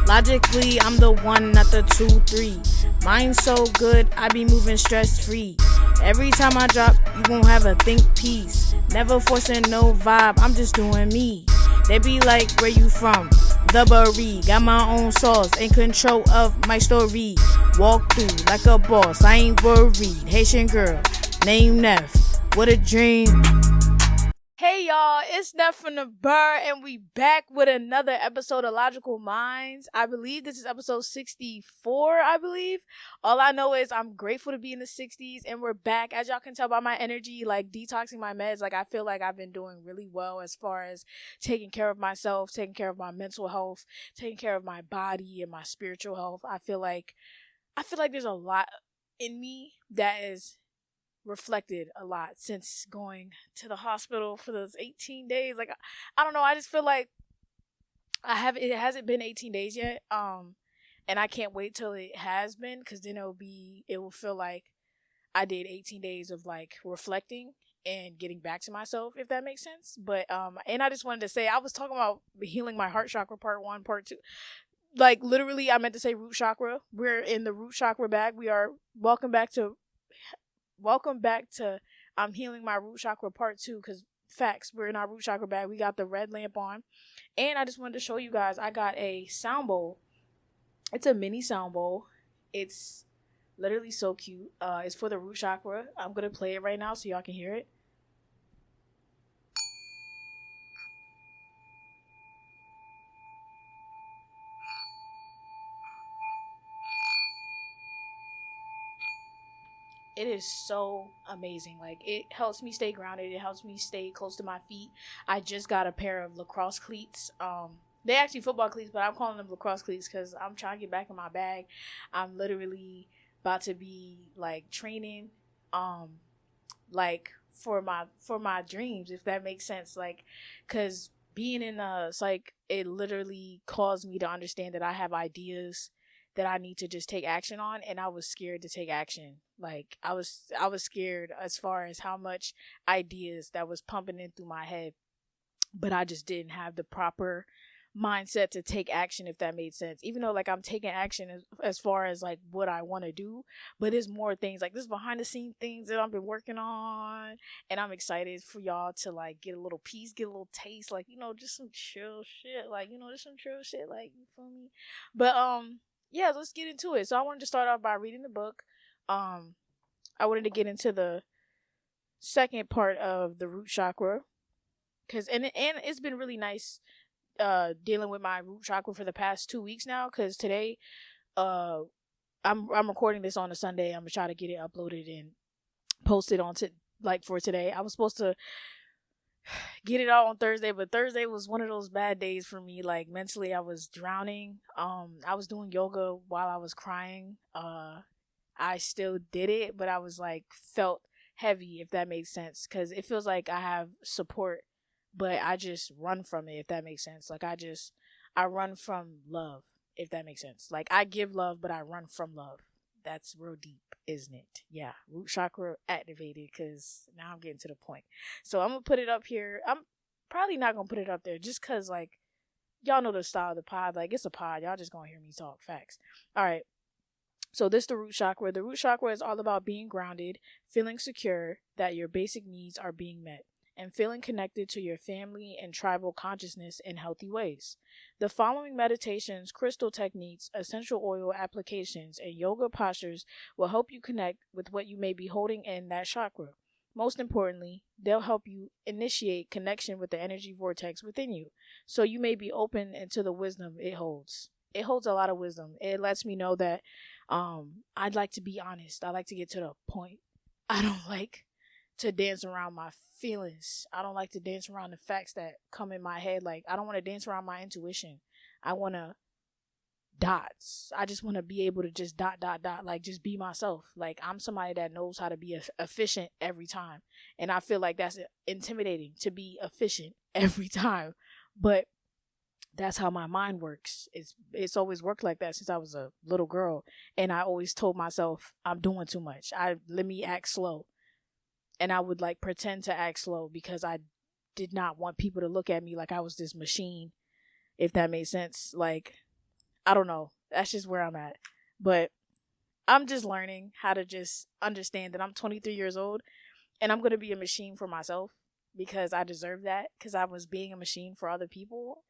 Logically, I'm the one, not the 2, 3. Mind so good, I be moving stress free. Every time I drop, you won't have a think piece. Never forcing no vibe, I'm just doing me. They be like, where you from? The Bury. Got my own sauce, in control of my story. Walk through like a boss, I ain't worried. Haitian girl, name Neff. What a dream. Hey y'all, it's Neff from the Burr, and we back with another episode of Logical Minds. I believe this is episode 64, I believe. All I know is I'm grateful to be in the 60s, and we're back. As y'all can tell by my energy, like detoxing my meds, like I feel like I've been doing really well as far as taking care of myself, taking care of my mental health, taking care of my body and my spiritual health. I feel like there's a lot in me that is reflected a lot since going to the hospital for those 18 days. Like, I don't know, I just feel like it hasn't been 18 days yet, and I can't wait till it has been, because then it will feel like I did 18 days of like reflecting and getting back to myself, if that makes sense. But and I just wanted to say, I was talking about healing my heart chakra, part 1, part 2. Like, literally, I meant to say root chakra. We're in the root chakra bag. We are welcome back to I'm healing my root chakra part 2, because facts, we're in our root chakra bag. We got the red lamp on, and I just wanted to show you guys, I got a sound bowl. It's a mini sound bowl. It's literally so cute. It's for the root chakra. I'm gonna play it right now so y'all can hear it. It is so amazing. Like, it helps me stay grounded. It helps me stay close to my feet. I just got a pair of lacrosse cleats. They actually football cleats, but I'm calling them lacrosse cleats because I'm trying to get back in my bag. I'm literally about to be like training, like for my dreams, if that makes sense. Like, because being in psych, it literally caused me to understand that I have ideas that I need to just take action on, and I was scared to take action. Like, I was scared as far as how much ideas that was pumping in through my head, but I just didn't have the proper mindset to take action, if that made sense. Even though, like, I'm taking action as far as like what I want to do, but there's more things, like this behind the scene things that I've been working on, and I'm excited for y'all to like get a little piece, get a little taste, like, just some chill shit, like, just some chill shit, like, you feel me? But yeah, let's get into it. So I wanted to start off by reading the book. I wanted to get into the second part of the root chakra, because and it's been really nice dealing with my root chakra for the past 2 weeks now, because today I'm recording this on a Sunday. I'm gonna try to get it uploaded and posted on for today. I was supposed to get it out on Thursday, but Thursday was one of those bad days for me. Like, mentally, I was drowning. I was doing yoga while I was crying. I still did it, but I was like, felt heavy, if that makes sense, because it feels like I have support, but I just run from it, if that makes sense. Like, I run from love, if that makes sense. Like, I give love, but I run from love. That's real deep, isn't it? Yeah, root chakra activated, because now I'm getting to the point. So I'm going to put it up here. I'm probably not going to put it up there just because, like, y'all know the style of the pod. Like, it's a pod. Y'all just going to hear me talk facts. All right. So this is the root chakra. The root chakra is all about being grounded, feeling secure that your basic needs are being met, and feeling connected to your family and tribal consciousness in healthy ways. The following meditations, crystal techniques, essential oil applications, and yoga postures will help you connect with what you may be holding in that chakra. Most importantly, they'll help you initiate connection with the energy vortex within you, so you may be open into the wisdom it holds. It holds a lot of wisdom. It lets me know that I'd like to be honest. I like to get to the point. I don't like to dance around my feelings. I don't like to dance around the facts that come in my head. Like, I don't want to dance around my intuition. I want to dots. I just want to be able to just dot, like, just be myself. Like, I'm somebody that knows how to be efficient every time. And I feel like that's intimidating, to be efficient every time. But that's how my mind works. It's always worked like that since I was a little girl. And I always told myself, I'm doing too much. Let me act slow. And I would like pretend to act slow because I did not want people to look at me like I was this machine, if that made sense. Like, I don't know. That's just where I'm at. But I'm just learning how to just understand that I'm 23 years old and I'm going to be a machine for myself because I deserve that, because I was being a machine for other people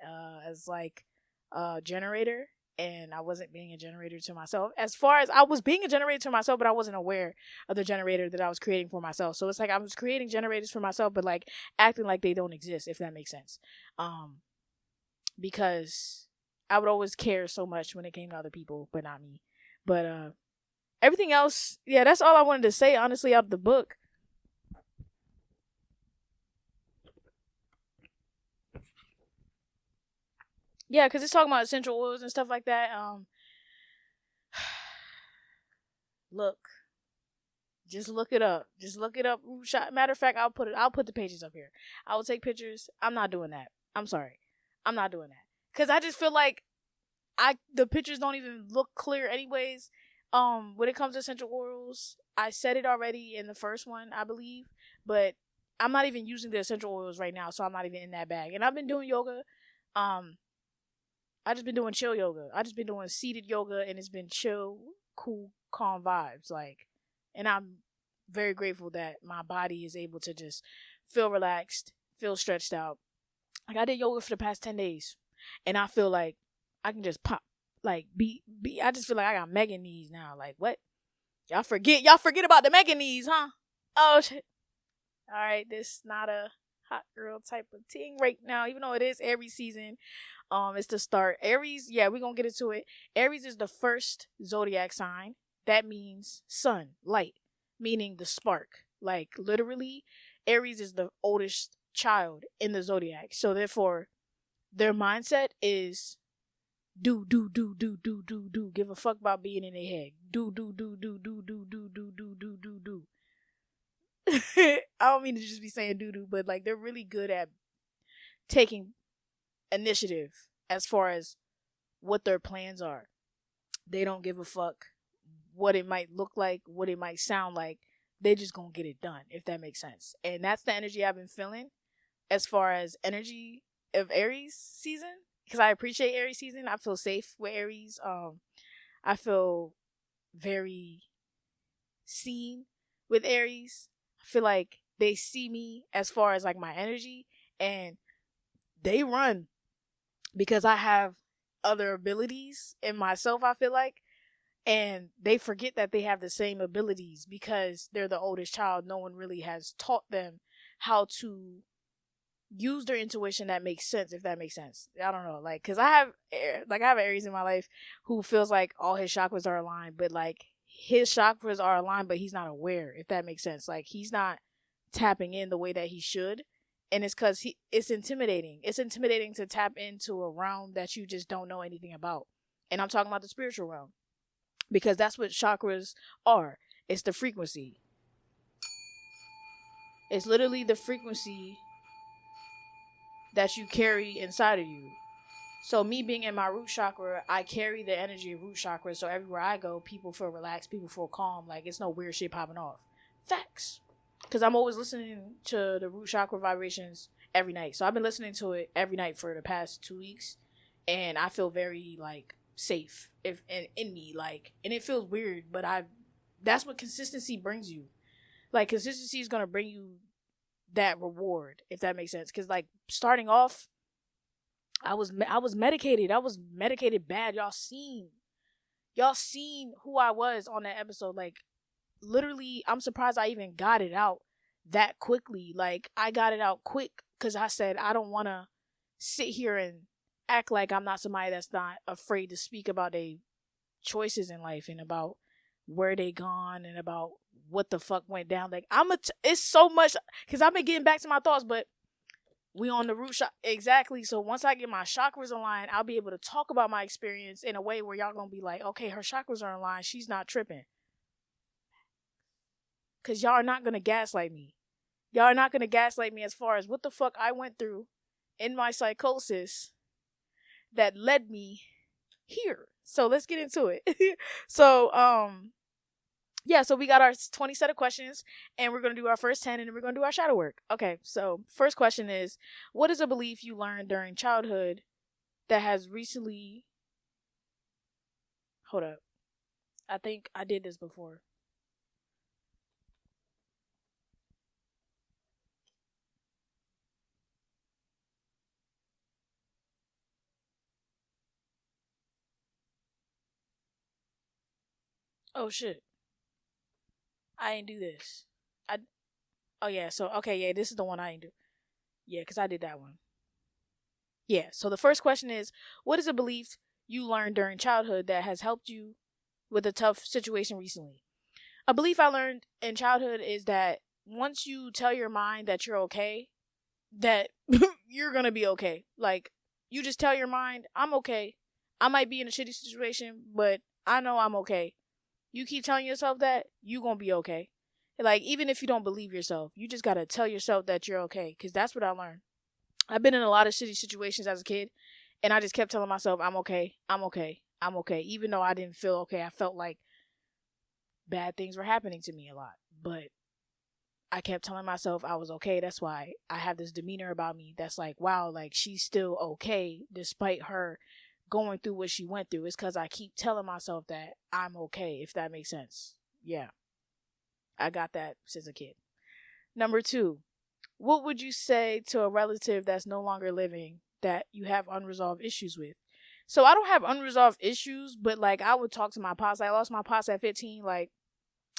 as like a generator, and I wasn't being a generator to myself. As far as I was being a generator to myself, but I wasn't aware of the generator that I was creating for myself. So it's like I was creating generators for myself, but like acting like they don't exist, if that makes sense. Because I would always care so much when it came to other people, but not me. But everything else, yeah, that's all I wanted to say, honestly, out of the book. Yeah, because it's talking about essential oils and stuff like that. Look, just look it up. Just look it up. Matter of fact, I'll put the pages up here. I will take pictures. I'm not doing that. I'm sorry. I'm not doing that. Because I just feel like the pictures don't even look clear anyways. When it comes to essential oils, I said it already in the first one, I believe, but I'm not even using the essential oils right now, so I'm not even in that bag. And I've been doing yoga. I just been doing chill yoga. I just been doing seated yoga, and it's been chill, cool, calm vibes. Like, and I'm very grateful that my body is able to just feel relaxed, feel stretched out. Like, I did yoga for the past 10 days, and I feel like I can just pop, like, I just feel like I got mega knees now. Like, what? Y'all forget about the mega knees, huh? Oh, shit. All right, this not a hot girl type of thing right now, even though it is Aries season. It's the start. Aries, yeah, we're gonna get into it. Aries is the first zodiac sign. That means sun, light, meaning the spark. Like, literally, Aries is the oldest child in the zodiac. So therefore, their mindset is do. Give a fuck about being in their head. Do. I don't mean to just be saying do, but like, they're really good at taking initiative as far as what their plans are. They don't give a fuck what it might look like, what it might sound like. They just gonna get it done, if that makes sense. And that's the energy I've been feeling as far as energy of Aries season, because I appreciate Aries season. I feel safe with Aries. I feel very seen with Aries. I feel like they see me as far as like my energy, and they run because I have other abilities in myself, I feel like. And they forget that they have the same abilities because they're the oldest child. No one really has taught them how to use their intuition that makes sense, if that makes sense. I don't know, like, because I have Aries in my life who feels like all his chakras are aligned, but like his chakras are aligned, but he's not aware, if that makes sense. Like, he's not tapping in the way that he should, and it's because it's intimidating. It's intimidating to tap into a realm that you just don't know anything about, and I'm talking about the spiritual realm, because that's what chakras are. It's the frequency. It's literally the frequency that you carry inside of you. So me being in my root chakra, I carry the energy of root chakra. So everywhere I go, people feel relaxed, people feel calm. Like, it's no weird shit popping off. Facts. Because I'm always listening to the root chakra vibrations every night. So I've been listening to it every night for the past 2 weeks. And I feel very, like, safe in me. Like, and it feels weird, but that's what consistency brings you. Like, consistency is going to bring you that reward, if that makes sense. Because, like, starting off, I was medicated. I was medicated bad. Y'all seen who I was on that episode. Like, literally, I'm surprised I even got it out that quickly. Like, I got it out quick because I said I don't want to sit here and act like I'm not somebody that's not afraid to speak about their choices in life and about where they gone and about what the fuck went down. Like, it's so much, because I've been getting back to my thoughts, but we on the root chakra. Exactly. So once I get my chakras aligned, I'll be able to talk about my experience in a way where y'all gonna be like, okay, her chakras are aligned, she's not tripping. Because y'all are not gonna gaslight me. Y'all are not gonna gaslight me as far as what the fuck I went through in my psychosis that led me here. So let's get into it. So yeah, so we got our 20 set of questions, and we're going to do our first 10, and then we're going to do our shadow work. Okay, so first question is, what is a belief you learned during childhood that has recently Hold up. I think I did this before. Oh shit. I ain't do this. I Oh yeah, so okay, yeah, this is the one I ain't do. Yeah, cuz I did that one. Yeah, so the first question is, what is a belief you learned during childhood that has helped you with a tough situation recently? A belief I learned in childhood is that once you tell your mind that you're okay, that you're going to be okay. Like, you just tell your mind, I'm okay. I might be in a shitty situation, but I know I'm okay. You keep telling yourself that, you going to be okay. Like, even if you don't believe yourself, you just got to tell yourself that you're okay. Because that's what I learned. I've been in a lot of shitty situations as a kid, and I just kept telling myself, I'm okay. I'm okay. I'm okay. Even though I didn't feel okay, I felt like bad things were happening to me a lot. But I kept telling myself I was okay. That's why I have this demeanor about me that's like, wow, like she's still okay despite her going through what she went through. It's because I keep telling myself that I'm okay, if that makes sense. Yeah, I got that since a kid. Number two, what would you say to a relative that's no longer living that you have unresolved issues with? So I don't have unresolved issues, but like I would talk to my pops. I lost my pops at 15. Like,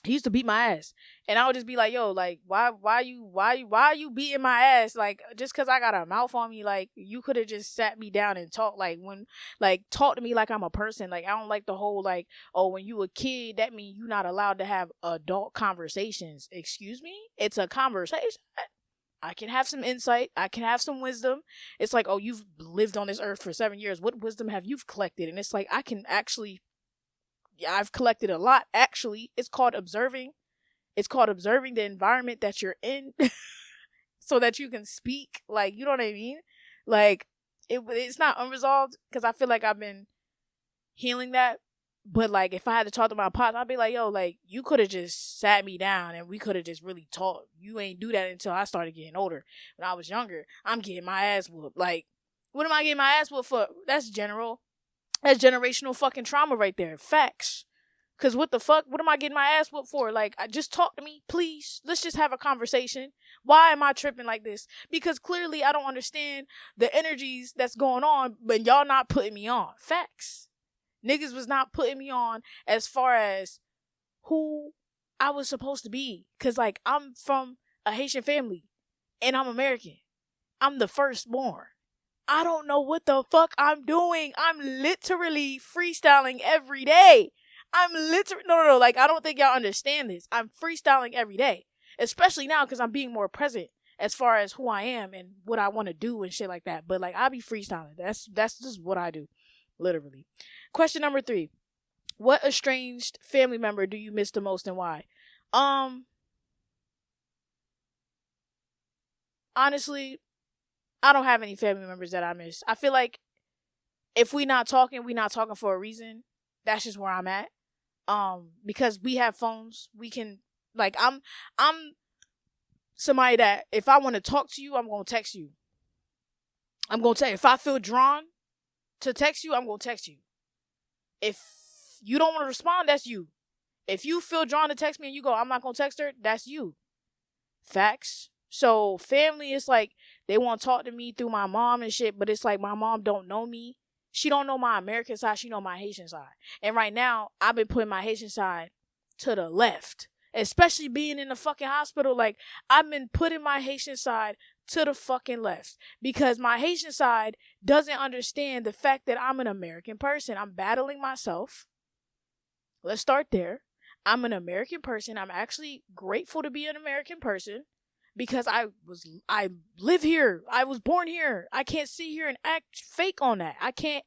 he used to beat my ass, and I would just be like, yo, like, why you beating my ass? Like, just because I got a mouth on me, like, you could have just sat me down and talked, like talk to me like I'm a person. Like, I don't like the whole, like, oh, when you a kid, that means you're not allowed to have adult conversations. Excuse me? It's a conversation. I can have some insight. I can have some wisdom. It's like, oh, you've lived on this earth for 7 years. What wisdom have you collected? And it's like, I can actually, yeah, I've collected a lot, actually. It's called observing. It's called observing the environment that you're in so that you can speak. Like, you know what I mean? Like, it's not unresolved because I feel like I've been healing that. But, like, if I had to talk to my pops, I'd be like, yo, like, you could have just sat me down and we could have just really talked. You ain't do that until I started getting older. When I was younger, I'm getting my ass whooped. Like, what am I getting my ass whooped for? That's generational fucking trauma right there. Facts. Cause what the fuck? What am I getting my ass whooped for? Like, just talk to me, please. Let's just have a conversation. Why am I tripping like this? Because clearly I don't understand the energies that's going on, but y'all not putting me on. Facts. Niggas was not putting me on as far as who I was supposed to be. Cause like, I'm from a Haitian family and I'm American. I'm the firstborn. I don't know what the fuck I'm doing. I'm literally freestyling every day. I'm literally, no. Like, I don't think y'all understand this. I'm freestyling every day. Especially now because I'm being more present as far as who I am and what I want to do and shit like that. But like, I be freestyling. That's just what I do. Literally. Question number 3. What estranged family member do you miss the most and why? Honestly, I don't have any family members that I miss. I feel like if we not talking for a reason. That's just where I'm at. Because we have phones, we can, like, I'm somebody that if I want to talk to you, I'm gonna text you. If I feel drawn to text you, I'm gonna text you. If you don't want to respond, that's you. If you feel drawn to text me and you go, I'm not gonna text her, that's you. Facts. So family is like, they want to talk to me through my mom and shit, but it's like my mom don't know me. She don't know my American side, she know my Haitian side. And right now, I've been putting my Haitian side to the left. Especially being in the fucking hospital, like, I've been putting my Haitian side to the fucking left. Because my Haitian side doesn't understand the fact that I'm an American person. I'm battling myself. Let's start there. I'm an American person. I'm actually grateful to be an American person. Because I live here. I was born here. I can't sit here and act fake on that. I can't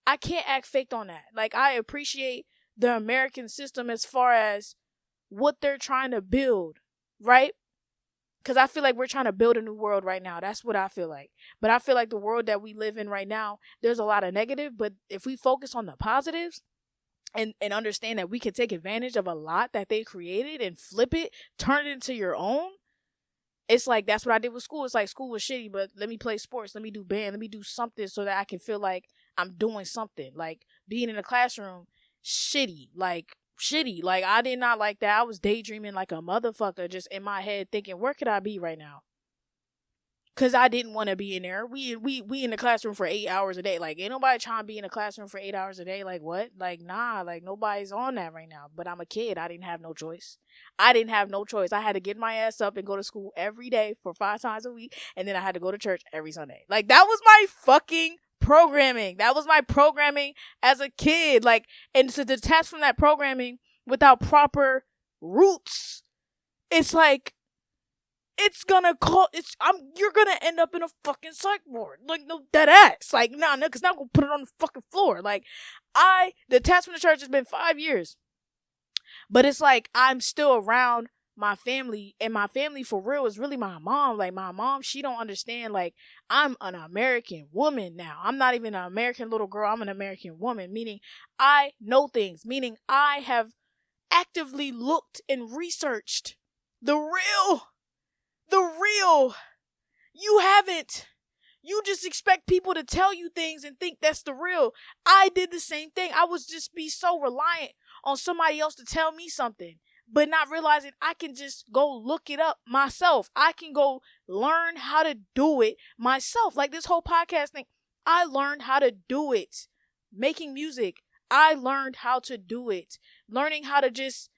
act fake on that. Like, I appreciate the American system as far as what they're trying to build, right? Because I feel like we're trying to build a new world right now. That's what I feel like. But I feel like the world that we live in right now, there's a lot of negative. But if we focus on the positives and understand that we can take advantage of a lot that they created and flip it, turn it into your own. It's like, that's what I did with school. It's like, school was shitty, but let me play sports. Let me do band. Let me do something so that I can feel like I'm doing something. Like, being in the classroom, shitty. Like, I did not like that. I was daydreaming like a motherfucker, just in my head thinking, where could I be right now? Cause I didn't want to be in there. We in the classroom for 8 hours a day. Like, ain't nobody trying to be in the classroom for 8 hours a day. Like, what? Like, nah. Like, nobody's on that right now. But I'm a kid. I didn't have no choice. I had to get my ass up and go to school every day for 5 times a week, and then I had to go to church every Sunday. Like, that was my fucking programming. That was my programming as a kid. Like, and to detach from that programming without proper roots, it's like, you're gonna end up in a fucking psych ward. Like, no, dead ass. Like, nah, cause now I'm gonna put it on the fucking floor. Like, the attachment to church has been 5 years. But it's like, I'm still around my family, and my family for real is really my mom. Like, my mom, she don't understand, like, I'm an American woman now. I'm not even an American little girl. I'm an American woman, meaning I know things, meaning I have actively looked and researched the real. You haven't. You just expect people to tell you things and think that's the real. I did the same thing. I was just be so reliant on somebody else to tell me something, but not realizing I can just go look it up myself. I can go learn how to do it myself. Like this whole podcast thing, I learned how to do it. Making music, I learned how to do it. Learning how to just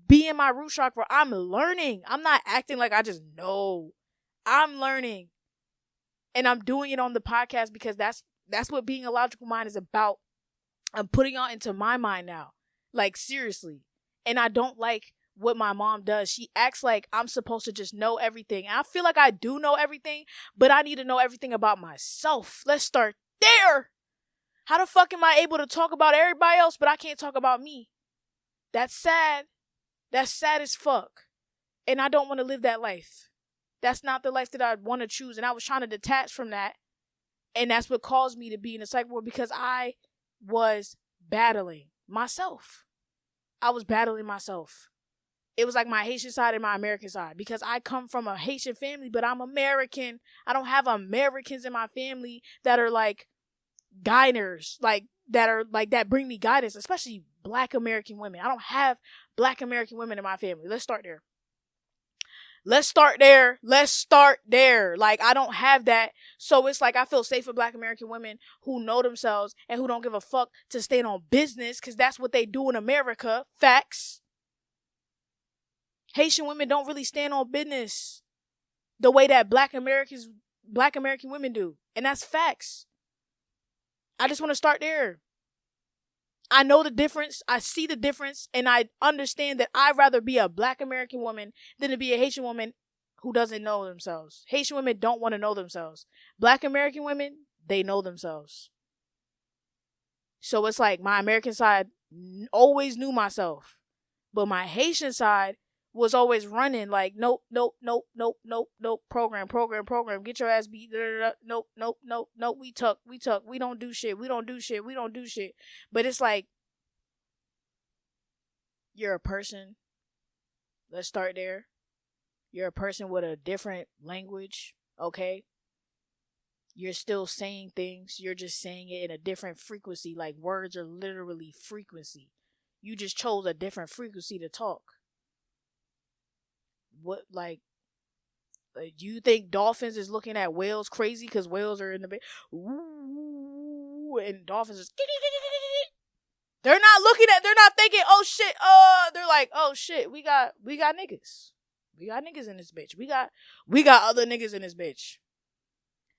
be in my root chakra. I'm learning. I'm not acting like I just know. I'm learning. And I'm doing it on the podcast because that's what being a logical mind is about. I'm putting y'all into my mind now. Like, seriously. And I don't like what my mom does. She acts like I'm supposed to just know everything. And I feel like I do know everything, but I need to know everything about myself. Let's start there. How the fuck am I able to talk about everybody else, but I can't talk about me? That's sad. That's sad as fuck. And I don't want to live that life. That's not the life that I want to choose. And I was trying to detach from that. And that's what caused me to be in the psych ward, because I was battling myself. I was battling myself. It was like my Haitian side and my American side, because I come from a Haitian family, but I'm American. I don't have Americans in my family that are like guiders, like that bring me guidance, especially Black American women. I don't have Black American women in my family. Let's start there. Like, I don't have that. So it's like I feel safe with Black American women who know themselves and who don't give a fuck to stand on business, because that's what they do in America. Facts. Haitian women don't really stand on business the way that Black American women do. And that's facts. I just want to start there. I know the difference. I see the difference. And I understand that I'd rather be a Black American woman than to be a Haitian woman who doesn't know themselves. Haitian women don't want to know themselves. Black American women, they know themselves. So it's like my American side always knew myself. But my Haitian side was always running like, nope, program, get your ass beat, nope, we tuck, we don't do shit. But it's like, you're a person. Let's start there. You're a person with a different language, okay? You're still saying things, you're just saying it in a different frequency. Like, words are literally frequency. You just chose a different frequency to talk. What, like, do you think dolphins is looking at whales crazy because whales are in the bay? Ooh, and dolphins is. They're not thinking, oh shit. They're like, oh shit, we got niggas. We got niggas in this bitch. We got other niggas in this bitch.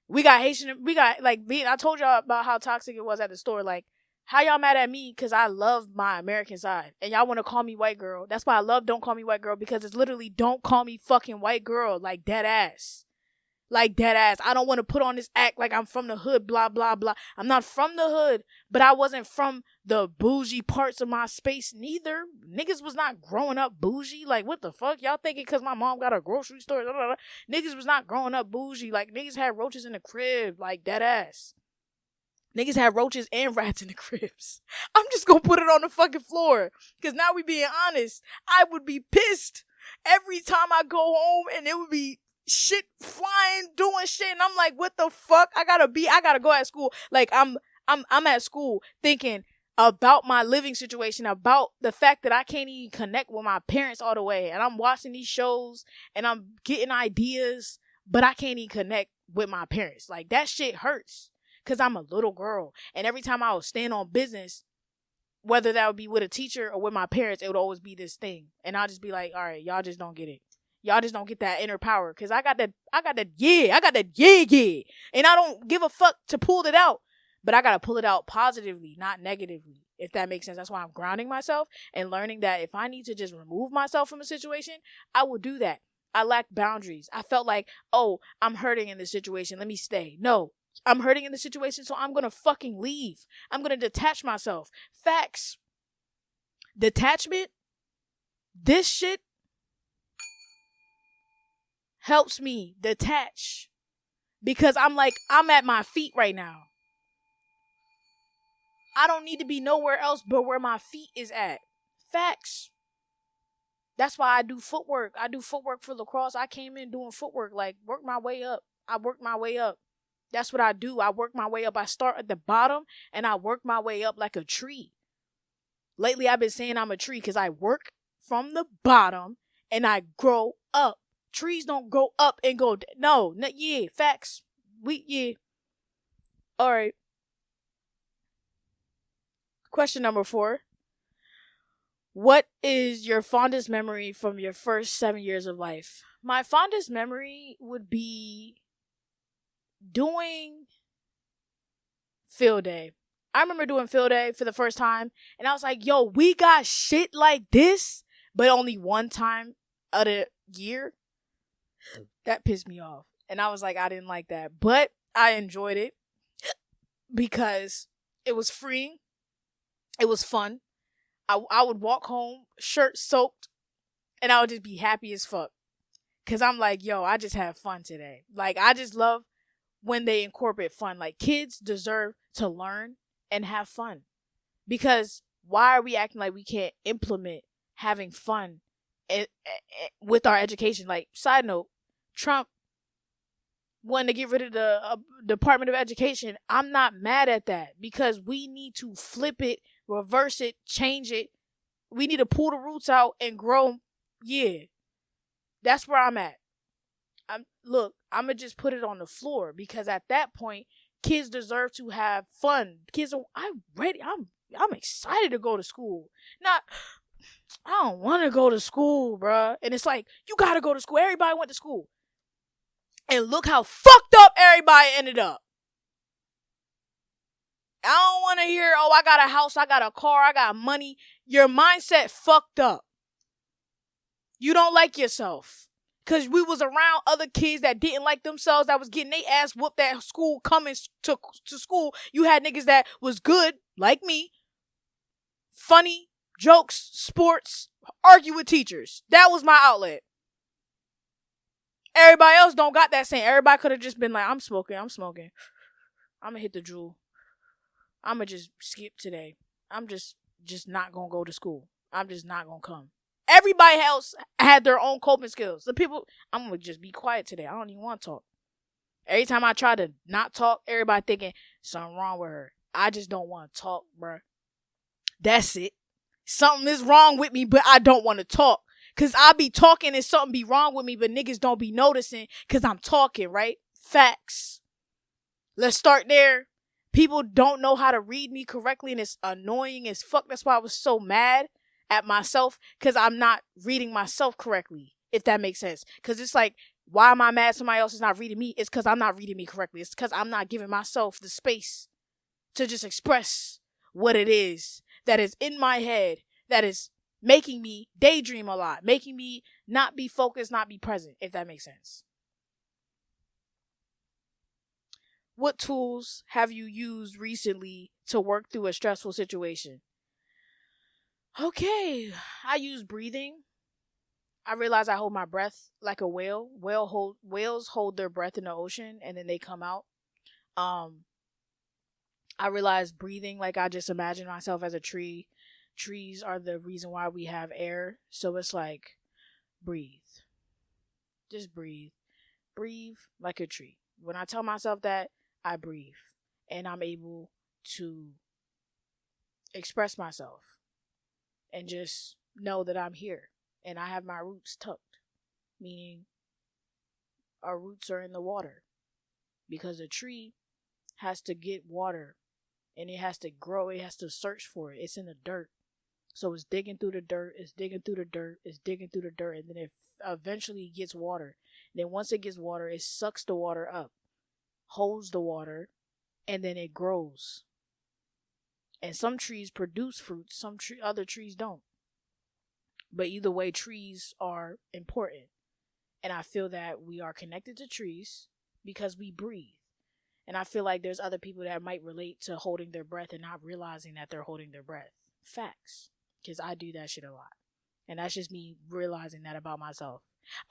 We got Haitian. We got, like, I told y'all about how toxic it was at the store. Like, how y'all mad at me because I love my American side and y'all want to call me white girl? That's why I love Don't Call Me White Girl, because it's literally don't call me fucking white girl. Like, dead ass. Like, dead ass. I don't want to put on this act like I'm from the hood, blah, blah, blah. I'm not from the hood, but I wasn't from the bougie parts of my space neither. Niggas was not growing up bougie. Like, what the fuck? Y'all thinking because my mom got a grocery store? Blah, blah, blah. Niggas was not growing up bougie. Like, niggas had roaches in the crib. Like, dead ass. Niggas had roaches and rats in the cribs. I'm just gonna put it on the fucking floor. Because now we being honest, I would be pissed every time I go home and it would be shit flying, doing shit. And I'm like, what the fuck? I gotta go at school. Like, I'm at school thinking about my living situation, about the fact that I can't even connect with my parents all the way. And I'm watching these shows and I'm getting ideas, but I can't even connect with my parents. Like, that shit hurts because I'm a little girl. And every time I would stand on business, whether that would be with a teacher or with my parents, it would always be this thing. And I'll just be like, all right, y'all just don't get it. Y'all just don't get that inner power. Cause I got that yeah. And I don't give a fuck to pull it out. But I gotta pull it out positively, not negatively. If that makes sense. That's why I'm grounding myself and learning that if I need to just remove myself from a situation, I will do that. I lack boundaries. I felt like, oh, I'm hurting in this situation. Let me stay. No, I'm hurting in the situation, so I'm gonna fucking leave. I'm gonna detach myself. Facts. Detachment. This shit helps me detach. Because I'm at my feet right now. I don't need to be nowhere else but where my feet is at. Facts. That's why I do footwork. I do footwork for lacrosse. I came in doing footwork, like work my way up. I work my way up. That's what I do. I work my way up. I start at the bottom and I work my way up like a tree. Lately, I've been saying I'm a tree because I work from the bottom and I grow up. Trees don't go up and go down. No, yeah, facts. Yeah. All right. Question number 4. What is your fondest memory from your first 7 years of life? My fondest memory would be doing field day. I remember doing field day for the first time, and I was like, yo, we got shit like this, but only one time of the year. That pissed me off. And I was like, I didn't like that. But I enjoyed it because it was free. It was fun. I would walk home, shirt soaked, and I would just be happy as fuck. Because I'm like, yo, I just had fun today. Like, I just love when they incorporate fun. Like, kids deserve to learn and have fun. Because why are we acting like we can't implement having fun with our education? Like, side note, Trump wanted to get rid of the Department of Education. I'm not mad at that because we need to flip it, reverse it, change it. We need to pull the roots out and grow. Yeah, that's where I'm at. I'm gonna just put it on the floor because at that point, kids deserve to have fun. I'm ready. I'm excited to go to school. I don't want to go to school, bruh. And it's like, you gotta go to school. Everybody went to school. And look how fucked up everybody ended up. I don't want to hear, oh, I got a house, I got a car, I got money. Your mindset fucked up. You don't like yourself. Because we was around other kids that didn't like themselves, that was getting their ass whooped at school, coming to school. You had niggas that was good, like me. Funny, jokes, sports, argue with teachers. That was my outlet. Everybody else don't got that same. Everybody could have just been like, I'm smoking. I'm going to hit the Juul. I'm going to just skip today. I'm just not going to go to school. I'm just not going to come. Everybody else had their own coping skills. The people, I'm going to just be quiet today. I don't even want to talk. Every time I try to not talk, everybody thinking something wrong with her. I just don't want to talk, bruh. That's it. Something is wrong with me, but I don't want to talk. Because I be talking and something be wrong with me, but niggas don't be noticing because I'm talking, right? Facts. Let's start there. People don't know how to read me correctly, and it's annoying as fuck. That's why I was so mad at myself, because I'm not reading myself correctly, if that makes sense. Because it's like, why am I mad somebody else is not reading me? It's because I'm not reading me correctly. It's because I'm not giving myself the space to just express what it is that is in my head, that is making me daydream a lot, making me not be focused, not be present, if that makes sense. What tools have you used recently to work through a stressful situation? Okay, I use breathing. I realize I hold my breath like a whale. Whales hold their breath in the ocean and then they come out. I realize breathing, like I just imagine myself as a tree. Trees are the reason why we have air. So it's like, breathe. Just breathe. Breathe like a tree. When I tell myself that, I breathe. And I'm able to express myself and just know that I'm here and I have my roots tucked, meaning our roots are in the water, because a tree has to get water and it has to grow, it has to search for it. It's in the dirt. So it's digging through the dirt, it's digging through the dirt, it's digging through the dirt, and then it eventually gets water. And then once it gets water, it sucks the water up, holds the water, and then it grows. And some trees produce fruits, other trees don't. But either way, trees are important. And I feel that we are connected to trees because we breathe. And I feel like there's other people that might relate to holding their breath and not realizing that they're holding their breath. Facts. Because I do that shit a lot. And that's just me realizing that about myself.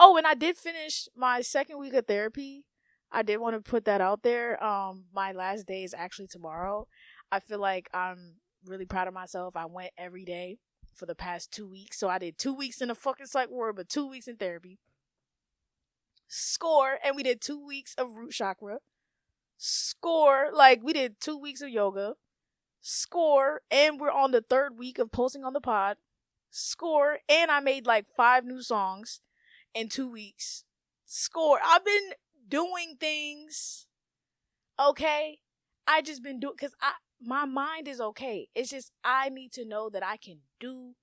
Oh, and I did finish my second week of therapy. I did want to put that out there. My last day is actually tomorrow. I feel like I'm really proud of myself. I went every day for the past 2 weeks. So I did 2 weeks in the fucking psych ward, but 2 weeks in therapy. Score. And we did 2 weeks of root chakra. Score. Like, we did 2 weeks of yoga. Score. And we're on the 3rd week of posting on the pod. Score. And I made like 5 new songs in 2 weeks. Score. I've been doing things. Okay. I just been doing, because my mind is okay. It's just I need to know that I can do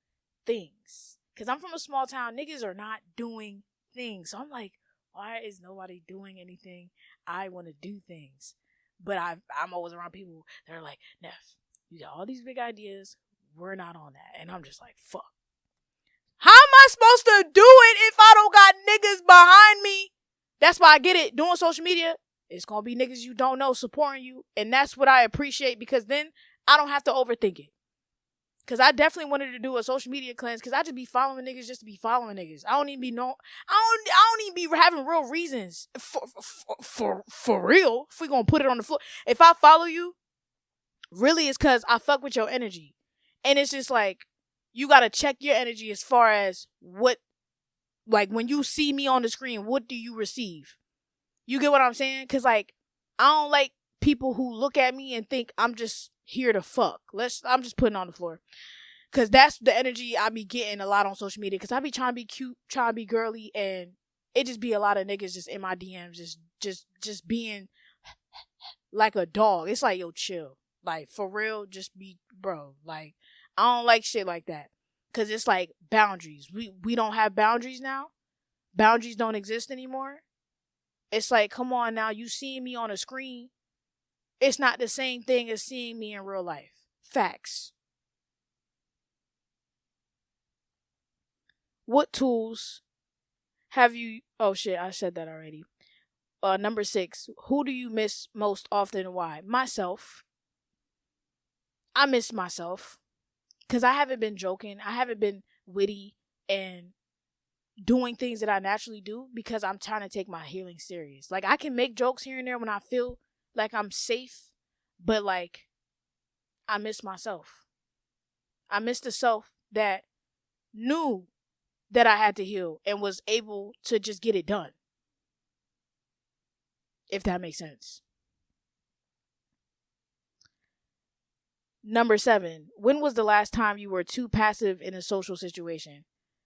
things. Because I'm from a small town. Niggas are not doing things. So I'm like, why is nobody doing anything? I want to do things. But I'm always around people that are like, Neff, you got all these big ideas. We're not on that. And I'm just like, fuck. How am I supposed to do it if I don't got niggas behind me? That's why I get it. Doing social media, it's going to be niggas you don't know supporting you. And that's what I appreciate, because then I don't have to overthink it. Because I definitely wanted to do a social media cleanse, because I just be following niggas just to be following niggas. I don't even be I don't even be having real reasons for real. If we gonna put it on the floor, if I follow you, really it's because I fuck with your energy. And it's just like, you gotta check your energy as far as what, like, when you see me on the screen, what do you receive? You get what I'm saying? Because, like, I don't like people who look at me and think I'm just here to fuck. I'm just putting on the floor. Because that's the energy I be getting a lot on social media. Because I be trying to be cute, trying to be girly, and it just be a lot of niggas just in my DMs just being like a dog. It's like, yo, chill. Like, for real, just be, bro. Like, I don't like shit like that. Because it's like boundaries. We don't have boundaries now. Boundaries don't exist anymore. It's like, come on now, you seeing me on a screen, it's not the same thing as seeing me in real life. Facts. What tools have you... Oh, shit, I said that already. Number 6. Who do you miss most often and why? Myself. I miss myself. Because I haven't been joking. I haven't been witty and doing things that I naturally do, because I'm trying to take my healing serious. Like, I can make jokes here and there when I feel like I'm safe, but, like, I miss myself. I miss the self that knew that I had to heal and was able to just get it done. If that makes sense. Number 7. When was the last time you were too passive in a social situation?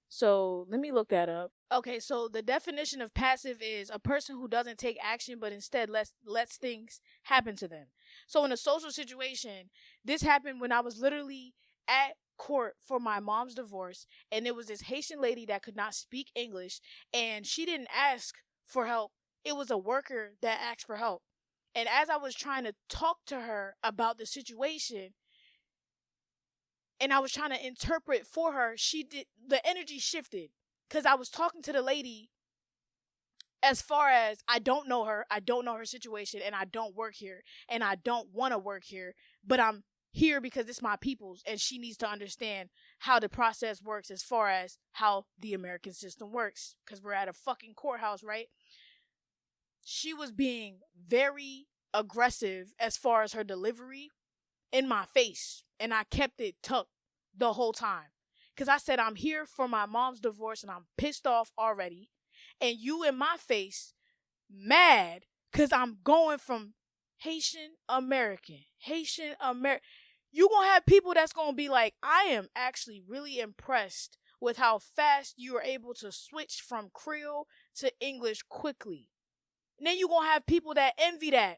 So let me look that up. Okay, so the definition of passive is a person who doesn't take action but instead lets things happen to them. So in a social situation, this happened when I was literally at court for my mom's divorce, and there was this Haitian lady that could not speak English, and she didn't ask for help. It was a worker that asked for help. And as I was trying to talk to her about the situation, and I was trying to interpret for her, the energy shifted, because I was talking to the lady as far as, I don't know her situation, and I don't work here, and I don't want to work here, but I'm here because it's my people's, and she needs to understand how the process works as far as how the American system works, because we're at a fucking courthouse, right? She was being very aggressive as far as her delivery in my face, and I kept it tucked the whole time, because I said, I'm here for my mom's divorce and I'm pissed off already, and you in my face mad because I'm going from Haitian American. you're going to have people that's going to be like, I am actually really impressed with how fast you are able to switch from Creole to English quickly. And then you're going to have people that envy that.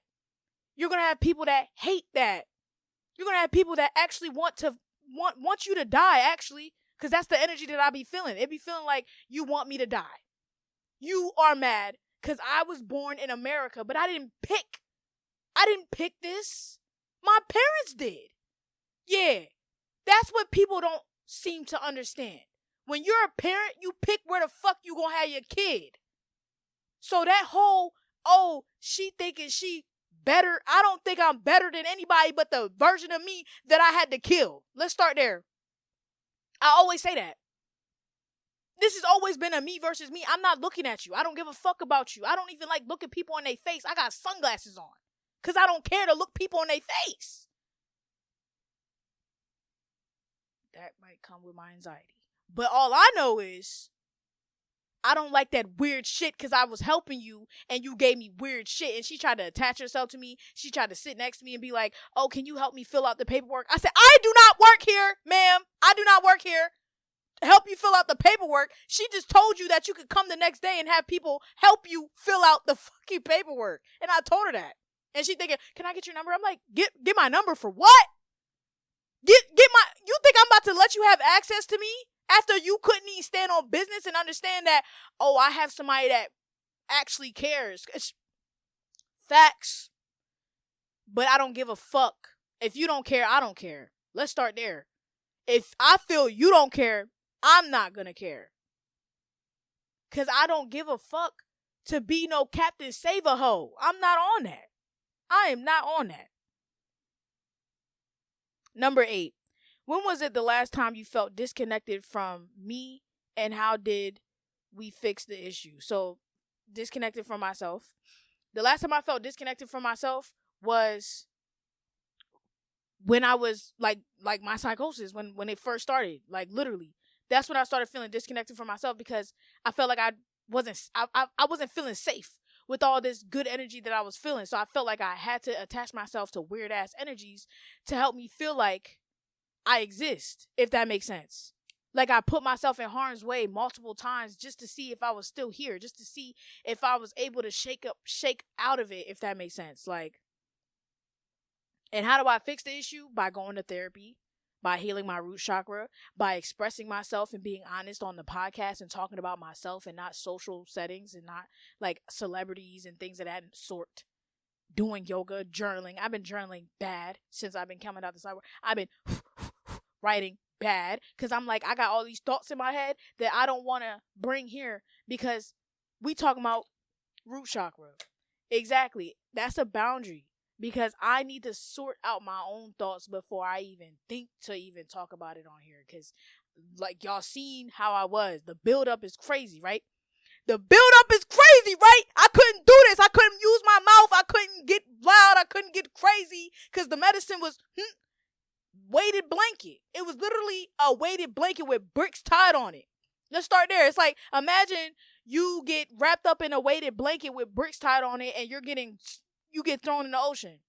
You're going to have people that hate that. You're going to have people that actually want you to die, actually, because that's the energy that I be feeling. It be feeling like you want me to die. You are mad because I was born in America, but I didn't pick this. My parents did. Yeah, that's what people don't seem to understand. When you're a parent, you pick where the fuck you gonna have your kid. So that whole, oh, she thinking she better. I don't think I'm better than anybody but the version of me that I had to kill. Let's start there. I always say that. This has always been a me versus me. I'm not looking at you. I don't give a fuck about you. I don't even like looking people in their face. I got sunglasses on because I don't care to look people in their face. That might come with my anxiety. But all I know is I don't like that weird shit because I was helping you and you gave me weird shit. And she tried to attach herself to me. She tried to sit next to me and be like, oh, can you help me fill out the paperwork? I said, I do not work here, ma'am. I do not work here. Help you fill out the paperwork. She just told you that you could come the next day and have people help you fill out the fucking paperwork. And I told her that. And she thinking, can I get your number? I'm like, get my number for what? You think I'm about to let you have access to me after you couldn't even stand on business and understand that, oh, I have somebody that actually cares. It's facts. But I don't give a fuck. If you don't care, I don't care. Let's start there. If I feel you don't care, I'm not gonna care. Cause I don't give a fuck to be no Captain Save-A-Ho. I'm not on that. I am not on that. Number 8. When was it the last time you felt disconnected from me, and how did we fix the issue? So, disconnected from myself. The last time I felt disconnected from myself was when I was like my psychosis, when it first started, like literally. That's when I started feeling disconnected from myself because I felt like I wasn't feeling safe with all this good energy that I was feeling. So I felt like I had to attach myself to weird ass energies to help me feel like I exist, if that makes sense. Like I put myself in harm's way multiple times just to see if I was still here, just to see if I was able to shake out of it, if that makes sense. Like, and how do I fix the issue? By going to therapy, by healing my root chakra, by expressing myself and being honest on the podcast and talking about myself and not social settings and not like celebrities and things of that sort. Doing yoga, journaling. I've been journaling bad since I've been coming out the sidewalk. I've been writing bad because I'm like, I got all these thoughts in my head that I don't want to bring here because we talking about root chakra. Exactly. That's a boundary because I need to sort out my own thoughts before I even think to even talk about it on here. Because like y'all seen how I was. The buildup is crazy, right? The buildup is crazy, right? I couldn't do this. I couldn't use my mouth. I couldn't get loud. I couldn't get crazy because the medicine was weighted blanket. It was literally a weighted blanket with bricks tied on it. Let's start there. It's like, imagine you get wrapped up in a weighted blanket with bricks tied on it and you get thrown in the ocean.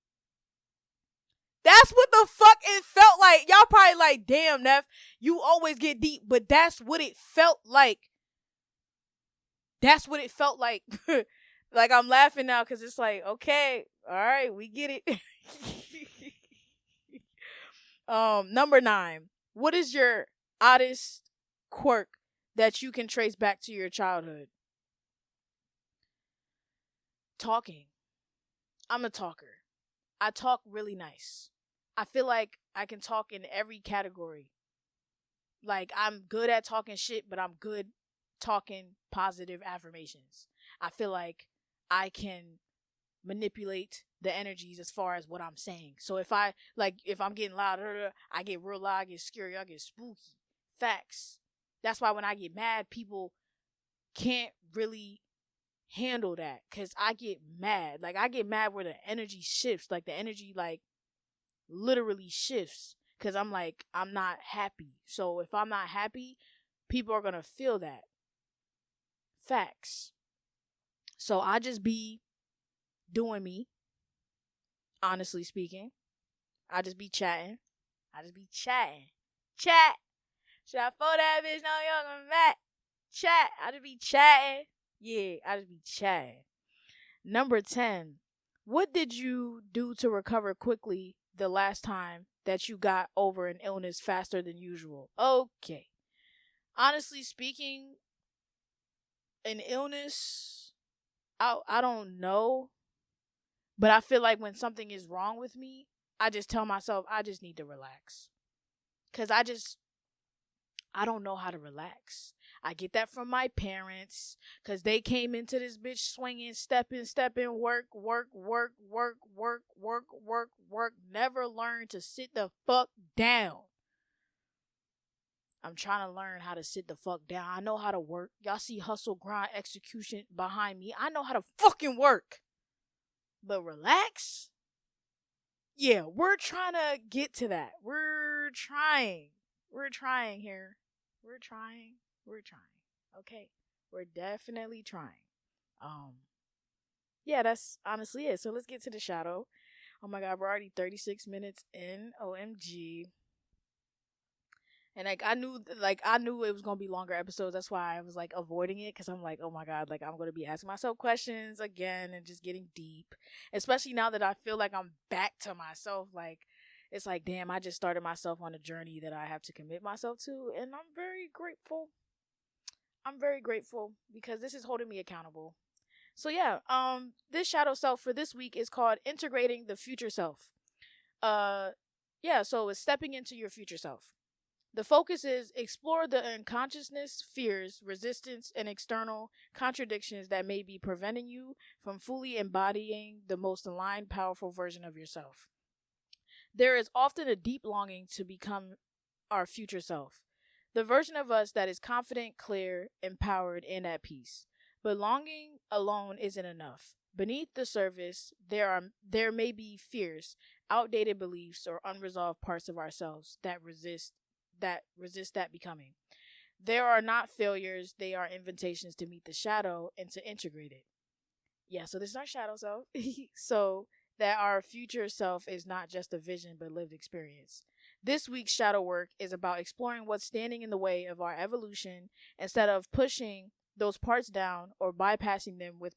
That's what the fuck it felt like. Y'all probably like, damn, Neff, you always get deep. But that's what it felt like. That's what it felt like. Like, I'm laughing now because it's like, okay, all right, we get it. Number 9. What is your oddest quirk that you can trace back to your childhood? Talking. I'm a talker. I talk really nice. I feel like I can talk in every category. Like, I'm good at talking shit, but I'm good talking positive affirmations. I feel like I can manipulate the energies as far as what I'm saying. So if I'm getting loud, I get real loud, I get scary, I get spooky. Facts. That's why when I get mad, people can't really handle that because I get mad. Like, I get mad where the energy shifts. Like, the energy, like, literally shifts because I'm like, I'm not happy. So if I'm not happy, people are going to feel that. Facts. So I just be doing me, honestly speaking. I just be chatting. I just be chatting. Chat. Should I fold that bitch? No, you're gonna mat. Chat. I just be chatting. Yeah, I just be chatting. Number 10. What did you do to recover quickly the last time that you got over an illness faster than usual? Okay. Honestly speaking, an illness, I don't know. But I feel like when something is wrong with me, I just tell myself I just need to relax. Because I don't know how to relax. I get that from my parents because they came into this bitch swinging, stepping, work, never learned to sit the fuck down. I'm trying to learn how to sit the fuck down. I know how to work. Y'all see hustle, grind, execution behind me. I know how to fucking work. But relax? Yeah, we're trying to get to that. We're trying. We're trying here. We're trying. Okay. We're definitely trying. Yeah, that's honestly it. So let's get to the shadow. Oh my god, we're already 36 minutes in. OMG. And I knew it was gonna be longer episodes. That's why I was like avoiding it, because I'm like, oh my god, like I'm gonna be asking myself questions again and just getting deep. Especially now that I feel like I'm back to myself. Like it's like, damn, I just started myself on a journey that I have to commit myself to, and I'm very grateful. Because this is holding me accountable. So yeah, this shadow self for this week is called integrating the future self. Yeah, so it's stepping into your future self. The focus is explore the unconsciousness, fears, resistance, and external contradictions that may be preventing you from fully embodying the most aligned, powerful version of yourself. There is often a deep longing to become our future self, the version of us that is confident, clear, empowered, and at peace. But longing alone isn't enough. Beneath the surface, there may be fears, outdated beliefs, or unresolved parts of ourselves that resist that becoming. There are not failures, they are invitations to meet the shadow and to integrate it. Yeah, so this is our shadow self. So that our future self is not just a vision but lived experience. This week's shadow work is about exploring what's standing in the way of our evolution instead of pushing those parts down or bypassing them with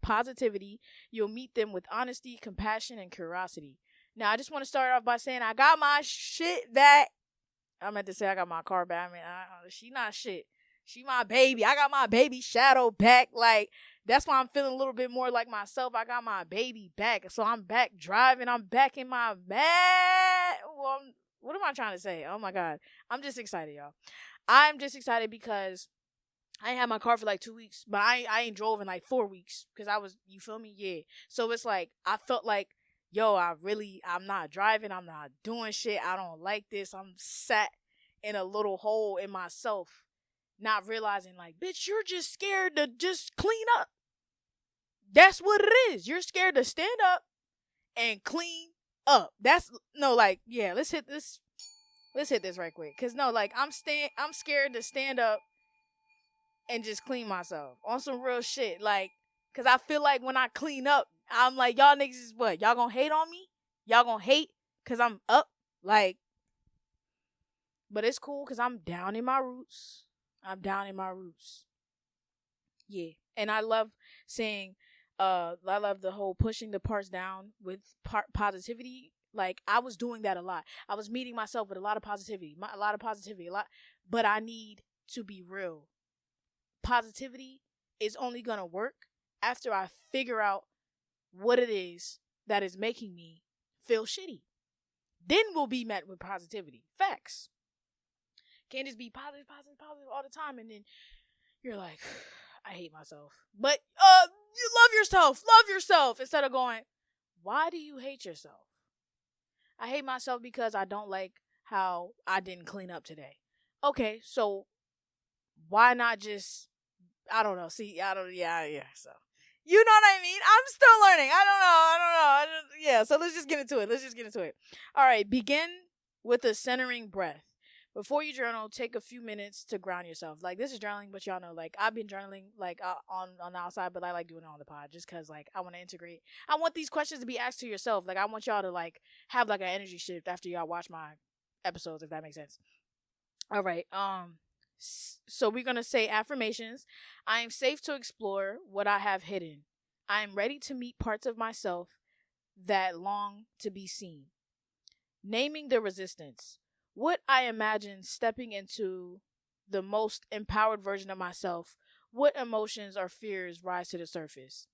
positivity. You'll meet them with honesty, compassion, and curiosity. Now, I just want to start off by saying I got my shit back. I meant to say I got my car back. I mean, she not shit. She my baby. I got my baby shadow back. Like, that's why I'm feeling a little bit more like myself. I got my baby back. So I'm back driving. I'm back in my bed. Well, what am I trying to say? Oh my God. I'm just excited, y'all. I'm just excited because I ain't had my car for like 2 weeks, but I ain't drove in like 4 weeks because you feel me? Yeah. So it's like, I felt like, yo, I'm not driving. I'm not doing shit. I don't like this. I'm sat in a little hole in myself, not realizing like, bitch, you're just scared to just clean up. That's what it is. You're scared to stand up and clean up. Yeah, let's hit this right quick. Cause no, like I'm scared to stand up and just clean myself on some real shit. Like, cause I feel like when I clean up, I'm like, y'all niggas is what? Y'all gonna hate on me? Y'all gonna hate cause I'm up? Like, but it's cool cause I'm down in my roots. Yeah. And I love saying, I love the whole pushing the parts down with positivity. Like, I was doing that a lot. I was meeting myself with a lot of positivity, but I need to be real. Positivity is only gonna work after I figure out what it is that is making me feel shitty. Then we'll be met with positivity. Facts. Can't just be positive all the time, and then you're like, I hate myself. But you love yourself instead of going, why do you hate yourself? I hate myself because I don't like how I didn't clean up today. Okay, so why not just, I don't know. See, yeah. So, you know what I mean? I'm still learning. I don't know. Yeah, so let's just get into it. All right, begin with a centering breath. Before you journal, take a few minutes to ground yourself. Like, this is journaling, but y'all know, like, I've been journaling, like, on the outside, but I like doing it on the pod just because, like, I want to integrate. I want these questions to be asked to yourself. Like, I want y'all to, like, have, like, an energy shift after y'all watch my episodes, if that makes sense. All right. So we're going to say affirmations. I am safe to explore what I have hidden. I am ready to meet parts of myself that long to be seen. Naming the resistance. What I imagine stepping into the most empowered version of myself. What emotions or fears rise to the surface?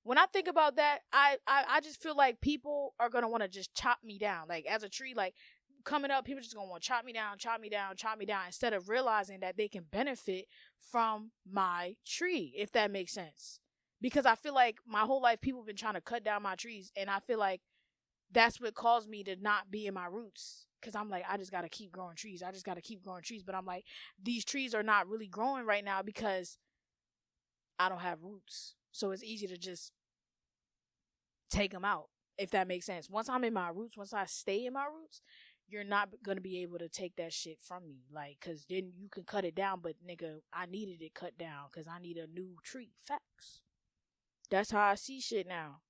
When I think about that, I just feel like people are going to want to just chop me down. Like as a tree, like coming up, people just going to want to chop me down, chop me down, chop me down, instead of realizing that they can benefit from my tree, if that makes sense. Because I feel like my whole life people have been trying to cut down my trees, and I feel like that's what caused me to not be in my roots. Because I'm like, I just got to keep growing trees. I just got to keep growing trees. But I'm like, these trees are not really growing right now because I don't have roots. So it's easy to just take them out, if that makes sense. Once I'm in my roots, once I stay in my roots, you're not going to be able to take that shit from me. Like, because then you can cut it down. But, nigga, I needed it cut down because I need a new tree. Facts. That's how I see shit now.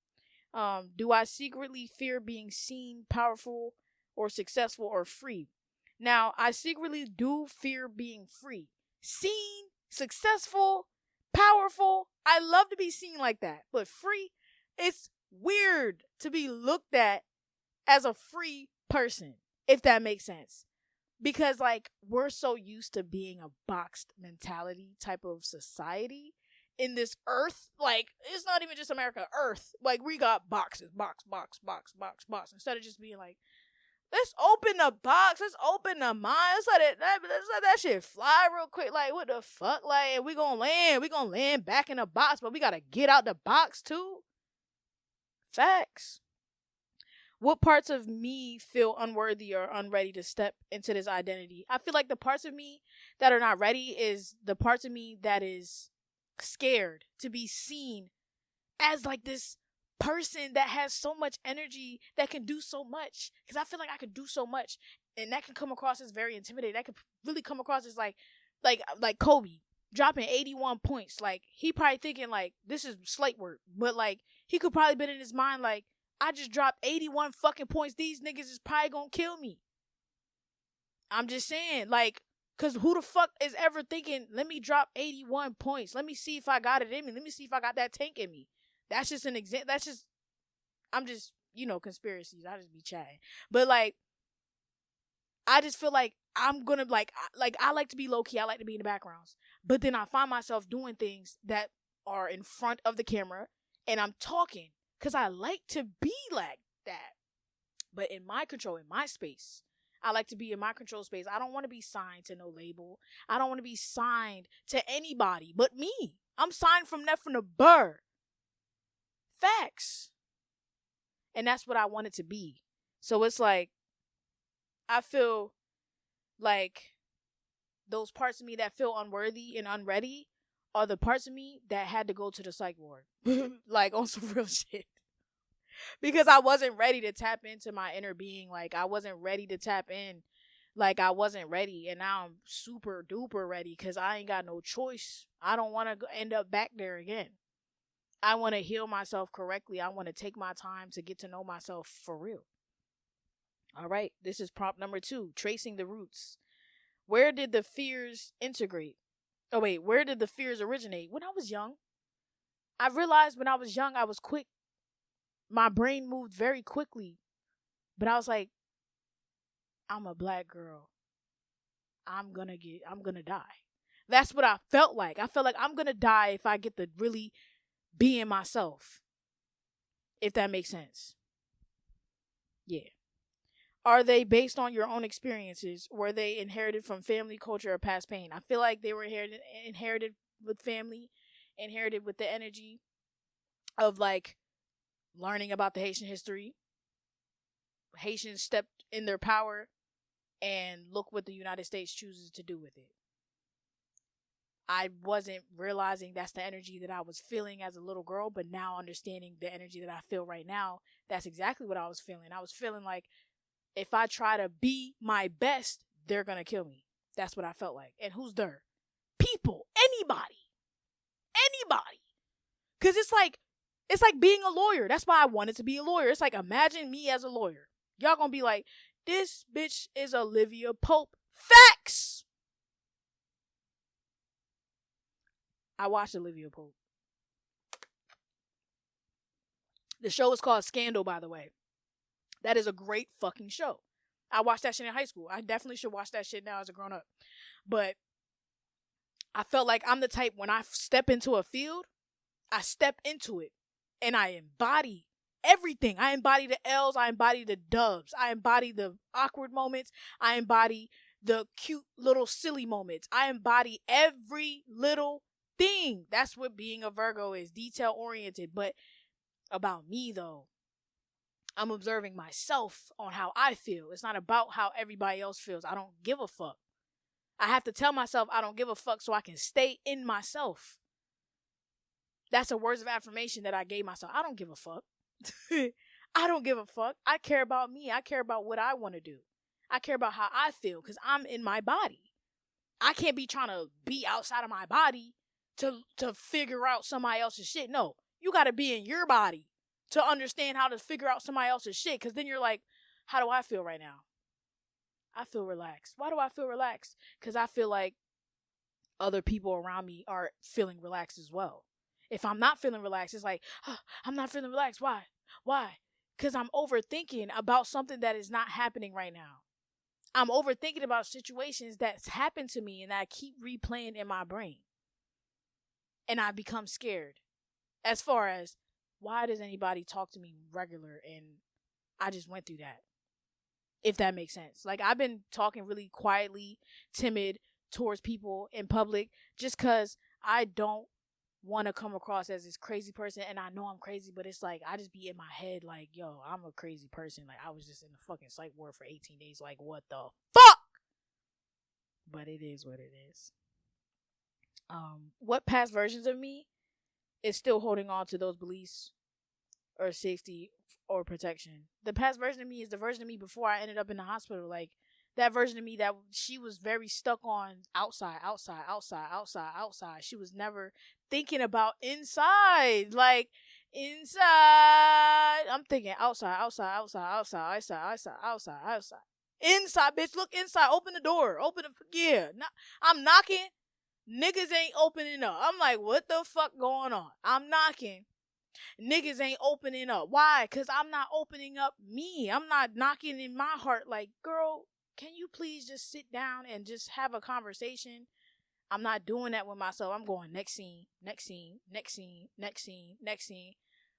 Do I secretly fear being seen, powerful, or successful, or free? Now, I secretly do fear being free. Seen, successful, powerful. I love to be seen like that. But free, it's weird to be looked at as a free person, if that makes sense. Because, like, we're so used to being a boxed mentality type of society in this earth. Like, it's not even just America, earth. Like, we got boxes, box. Instead of just being like, let's open the box, let's open the mind, let's let that shit fly real quick. Like, what the fuck? Like, we gonna land back in the box, but we gotta get out the box too. Facts. What parts of me feel unworthy or unready to step into this identity? I feel like the parts of me that are not ready is the parts of me that is scared to be seen as like this person that has so much energy, that can do so much. Because I feel like I could do so much, and that can come across as very intimidating. That could really come across as like Kobe dropping 81 points. Like, he probably thinking like this is slight work, but like he could probably been in his mind like, I just dropped 81 fucking points. These niggas is probably gonna kill me. I'm just saying, like, because who the fuck is ever thinking, let me drop 81 points. Let me see if I got it in me. Let me see if I got that tank in me. That's just an example. I'm just, conspiracies. I just be chatting. But, like, I just feel like I'm going to, like, I like to be low-key. I like to be in the backgrounds. But then I find myself doing things that are in front of the camera, and I'm talking because I like to be like that. But in my control, in my space, I like to be in my control space. I don't want to be signed to no label. I don't want to be signed to anybody but me. I'm signed from the burr. Facts. And that's what I want it to be. So it's like, I feel like those parts of me that feel unworthy and unready are the parts of me that had to go to the psych ward. Like, on some real shit. Because I wasn't ready to tap into my inner being. Like, I wasn't ready to tap in. Like, I wasn't ready. And now I'm super duper ready because I ain't got no choice. I don't want to end up back there again. I want to heal myself correctly. I want to take my time to get to know myself for real. All right. This is prompt number 2, tracing the roots. Where did the fears integrate? Oh, wait. Where did the fears originate? When I was young. I realized when I was young, I was quick. My brain moved very quickly. But I was like, I'm a black girl. I'm gonna die. That's what I felt like. I felt like I'm gonna die if I get to really be in myself. If that makes sense. Yeah. Are they based on your own experiences? Were they inherited from family, culture, or past pain? I feel like they were inherited with family, inherited with the energy of like learning about the Haitian history. Haitians stepped in their power, and look what the United States chooses to do with it. I wasn't realizing that's the energy that I was feeling as a little girl, but now understanding the energy that I feel right now, that's exactly what I was feeling. I was feeling like if I try to be my best, they're going to kill me. That's what I felt like. And who's there? People. Anybody. Because it's like being a lawyer. That's why I wanted to be a lawyer. It's like, imagine me as a lawyer. Y'all going to be like, This bitch is Olivia Pope. Facts! I watched Olivia Pope. The show is called Scandal, by the way. That is a great fucking show. I watched that shit in high school. I definitely should watch that shit now as a grown up. But I felt like I'm the type, when I step into a field, I step into it and I embody everything. I embody the L's, I embody the dubs, I embody the awkward moments, I embody the cute little silly moments. I embody every little thing. That's what being a Virgo is, detail oriented. But about me though, I'm observing myself on how I feel. It's not about how everybody else feels. I don't give a fuck. I have to tell myself I don't give a fuck so I can stay in myself. That's a words of affirmation that I gave myself. I don't give a fuck. I don't give a fuck. I care about me. I care about what I want to do. I care about how I feel because I'm in my body. I can't be trying to be outside of my body to figure out somebody else's shit. No, you got to be in your body to understand how to figure out somebody else's shit. Because then you're like, how do I feel right now? I feel relaxed. Why do I feel relaxed? Because I feel like other people around me are feeling relaxed as well. If I'm not feeling relaxed, it's like, oh, I'm not feeling relaxed. Why? Because I'm overthinking about something that is not happening right now. I'm overthinking about situations that's happened to me and that I keep replaying in my brain. And I become scared. As far as, why does anybody talk to me regular? And I just went through that. If that makes sense. Like, I've been talking really quietly, timid towards people in public just because I don't want to come across as this crazy person. And I know I'm crazy, but it's like, I just be in my head like, yo, I'm a crazy person. Like, I was just in the fucking psych ward for 18 days. Like, what the fuck? But it is what it is. What past versions of me is still holding on to those beliefs or safety or protection? The past version of me is the version of me before I ended up in the hospital. Like, that version of me that she was very stuck on outside. She was never thinking about inside. Like, inside. I'm thinking outside. Inside, bitch, look inside. Open the door. Yeah. I'm knocking. Niggas ain't opening up. I'm like, what the fuck going on? I'm knocking. Niggas ain't opening up. Why? Because I'm not opening up me. I'm not knocking in my heart like, girl, can you please just sit down and just have a conversation? I'm not doing that with myself. I'm going next scene.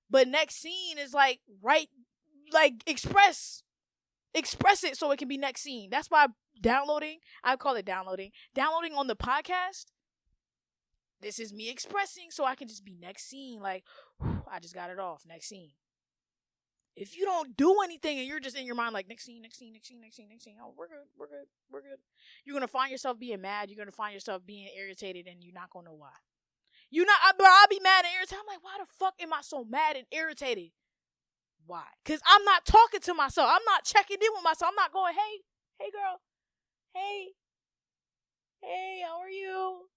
But next scene is like, right, like express it so it can be next scene. That's why I call it downloading on the podcast. This is me expressing so I can just be next scene. Like, whew, I just got it off. Next scene. If you don't do anything and you're just in your mind like, next scene. Oh, we're good. You're going to find yourself being mad. You're going to find yourself being irritated and you're not going to know why. I'll be mad and irritated. I'm like, why the fuck am I so mad and irritated? Why? Because I'm not talking to myself. I'm not checking in with myself. I'm not going, hey girl. Hey, how are you?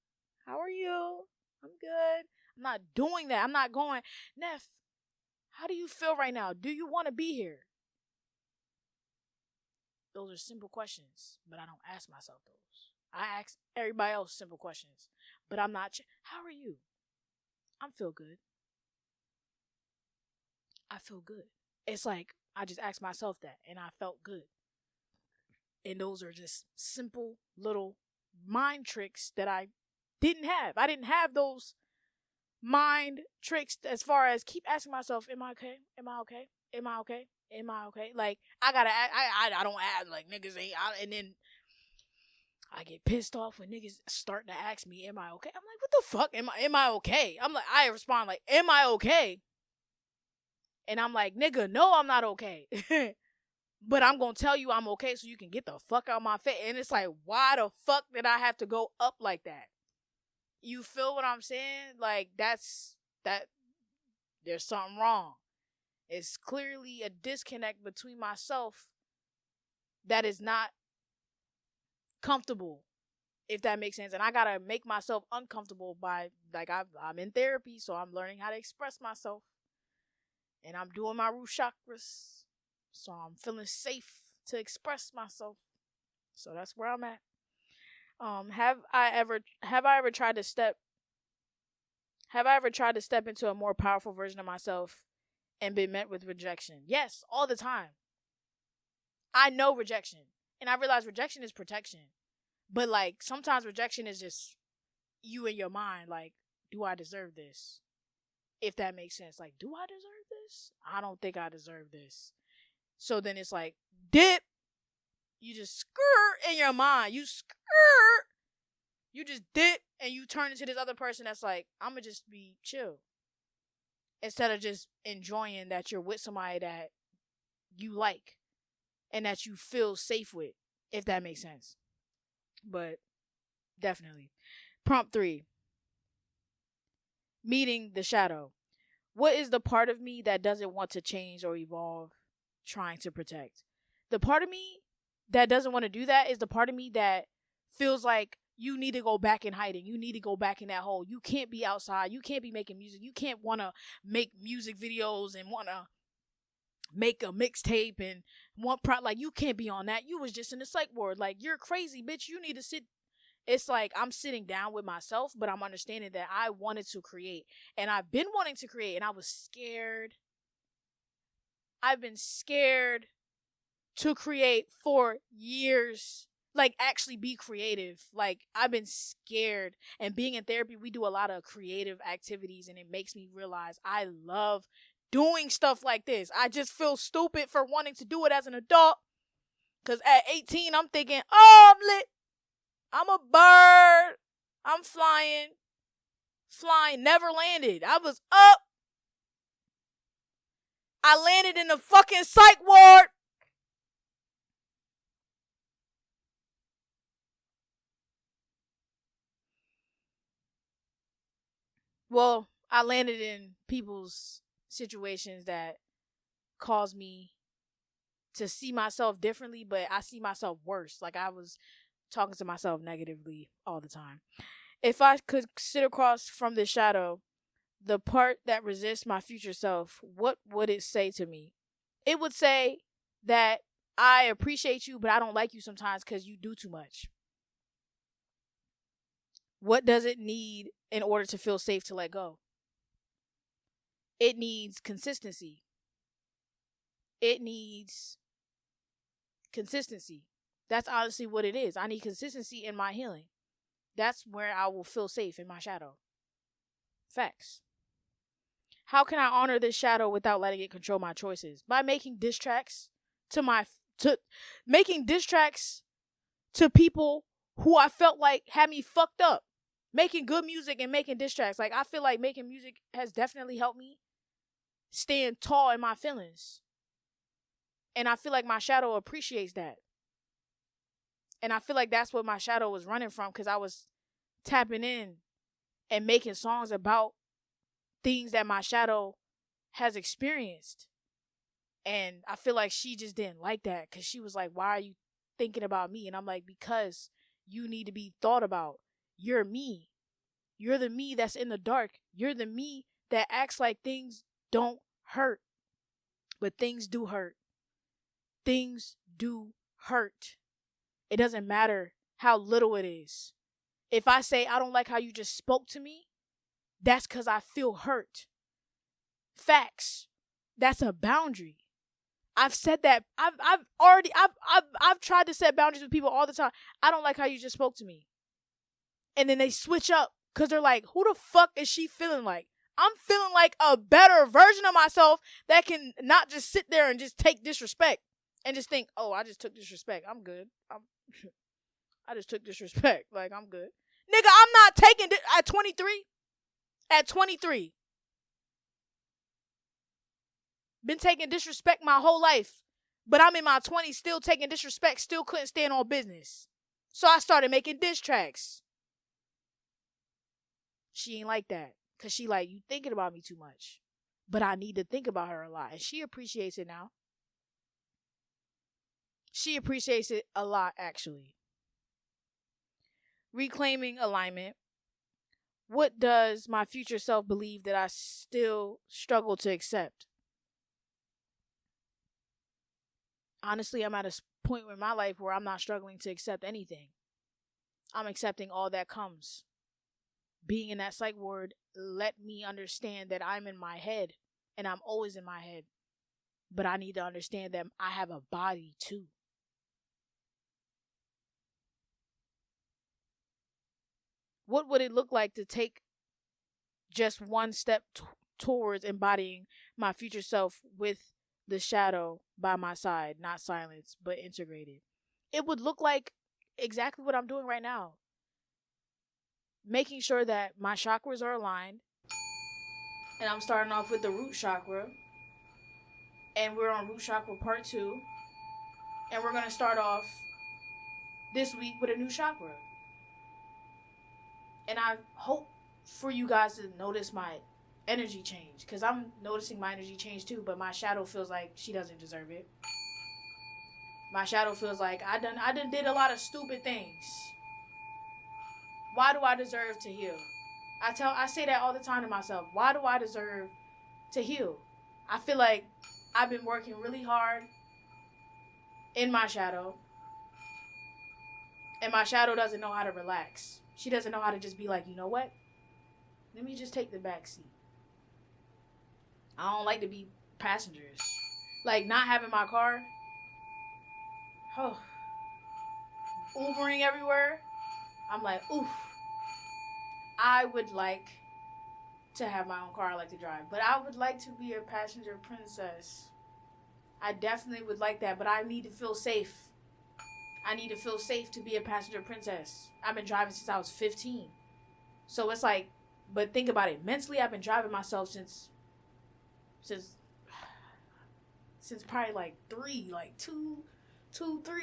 I'm good. I'm not doing that. I'm not going, Neff, how do you feel right now? Do you want to be here? Those are simple questions, but I don't ask myself those. I ask everybody else simple questions, but I'm not, how are you? I feel good. It's like, I just asked myself that and I felt good. And those are just simple little mind tricks that I didn't have. I didn't have those mind tricks as far as keep asking myself, am I okay? Like, I don't ask, like, niggas ain't, and then I get pissed off when niggas start to ask me, am I okay? I'm like, what the fuck? Am I okay? I'm like, I respond like, am I okay? And I'm like, nigga, no, I'm not okay. But I'm going to tell you I'm okay so you can get the fuck out of my face. And it's like, why the fuck did I have to go up like that? You feel what I'm saying? Like, there's something wrong. It's clearly a disconnect between myself that is not comfortable, if that makes sense. And I got to make myself uncomfortable by, like, I'm in therapy, so I'm learning how to express myself. And I'm doing my root chakras. So I'm feeling safe to express myself. So that's where I'm at. Have I ever tried to step into a more powerful version of myself and been met with rejection? Yes, all the time. I know rejection. And I realize rejection is protection. But like sometimes rejection is just you in your mind, like, do I deserve this? If that makes sense. Like, do I deserve this? I don't think I deserve this. So then it's like, dip. You just skirt in your mind. You skirt. You just dip and you turn into this other person that's like, I'm going to just be chill. Instead of just enjoying that you're with somebody that you like and that you feel safe with, if that makes sense. But definitely. Prompt 3. Meeting the shadow. What is the part of me that doesn't want to change or evolve, trying to protect? The part of me that doesn't want to do that is the part of me that feels like you need to go back in hiding. You need to go back in that hole. You can't be outside. You can't be making music. You can't want to make music videos and want to make a mixtape and like you can't be on that. You was just in the psych ward. Like, you're crazy, bitch. You need to sit. It's like I'm sitting down with myself, but I'm understanding that I wanted to create. And I've been wanting to create, and I was scared. I've been scared to create for years. Like, actually be creative. Like, I've been scared. And being in therapy, we do a lot of creative activities, and it makes me realize I love doing stuff like this. I just feel stupid for wanting to do it as an adult. Because at 18, I'm thinking, oh, I'm lit. I'm a bird. I'm flying. Never landed. I was up. I landed in the fucking psych ward. Well, I landed in people's situations that caused me to see myself differently, but I see myself worse. Like, I was talking to myself negatively all the time. If I could sit across from the shadow, the part that resists my future self, what would it say to me? It would say that I appreciate you, but I don't like you sometimes because you do too much. What does it need in order to feel safe to let go? It needs consistency. It needs consistency. That's honestly what it is. I need consistency in my healing. That's where I will feel safe, in my shadow. Facts. How can I honor this shadow without letting it control my choices? By making diss tracks making diss tracks to people who I felt like had me fucked up. Making good music and making diss tracks. Like, I feel like making music has definitely helped me stand tall in my feelings. And I feel like my shadow appreciates that. And I feel like that's what my shadow was running from, because I was tapping in and making songs about things that my shadow has experienced. And I feel like she just didn't like that, because she was like, why are you thinking about me? And I'm like, because you need to be thought about. You're me. You're the me that's in the dark. You're the me that acts like things don't hurt. But things do hurt. Things do hurt. It doesn't matter how little it is. If I say, I don't like how you just spoke to me, that's because I feel hurt. Facts. That's a boundary. I've said that. I've tried to set boundaries with people all the time. I don't like how you just spoke to me. And then they switch up because they're like, who the fuck is she feeling like? I'm feeling like a better version of myself that can not just sit there and just take disrespect and just think, oh, I just took disrespect. I'm good. I just took disrespect. Like, I'm good. Nigga, I'm not taking it at 23. At 23. Been taking disrespect my whole life. But I'm in my 20s still taking disrespect. Still couldn't stand on business. So I started making diss tracks. She ain't like that. Because she like, you thinking about me too much. But I need to think about her a lot. And she appreciates it now. She appreciates it a lot, actually. Reclaiming alignment. What does my future self believe that I still struggle to accept? Honestly, I'm at a point in my life where I'm not struggling to accept anything. I'm accepting all that comes. Being in that psych ward let me understand that I'm in my head, and I'm always in my head. But I need to understand that I have a body too. What would it look like to take just one step towards embodying my future self with the shadow by my side, not silenced, but integrated? It would look like exactly what I'm doing right now. Making sure that my chakras are aligned. And I'm starting off with the root chakra. And we're on root chakra part 2. And we're going to start off this week with a new chakra. And I hope for you guys to notice my energy change. Because I'm noticing my energy change too. But my shadow feels like she doesn't deserve it. My shadow feels like I done did a lot of stupid things. Why do I deserve to heal? I say that all the time to myself. Why do I deserve to heal? I feel like I've been working really hard in my shadow. And my shadow doesn't know how to relax. She doesn't know how to just be like, you know what? Let me just take the back seat. I don't like to be passengers. Like, not having my car. Oh. Ubering everywhere. I'm like, oof. I would like to have my own car. I like to drive. But I would like to be a passenger princess. I definitely would like that. But I need to feel safe. I need to feel safe to be a passenger princess. I've been driving since I was 15. So it's like, but think about it. Mentally, I've been driving myself since probably like 3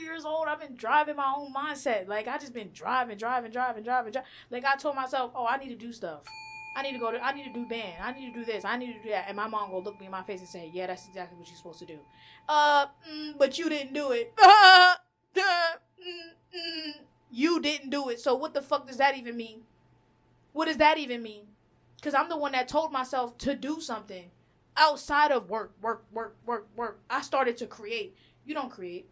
years old. I've been driving my own mindset. Like, I just been driving. Like, I told myself, oh, I need to do stuff. I need to do band. I need to do this. I need to do that. And my mom will look me in my face and say, yeah, that's exactly what you're supposed to do. But you didn't do it. You didn't do it. So what the fuck does that even mean? What does that even mean? Because I'm the one that told myself to do something outside of work. I started to create. You don't create.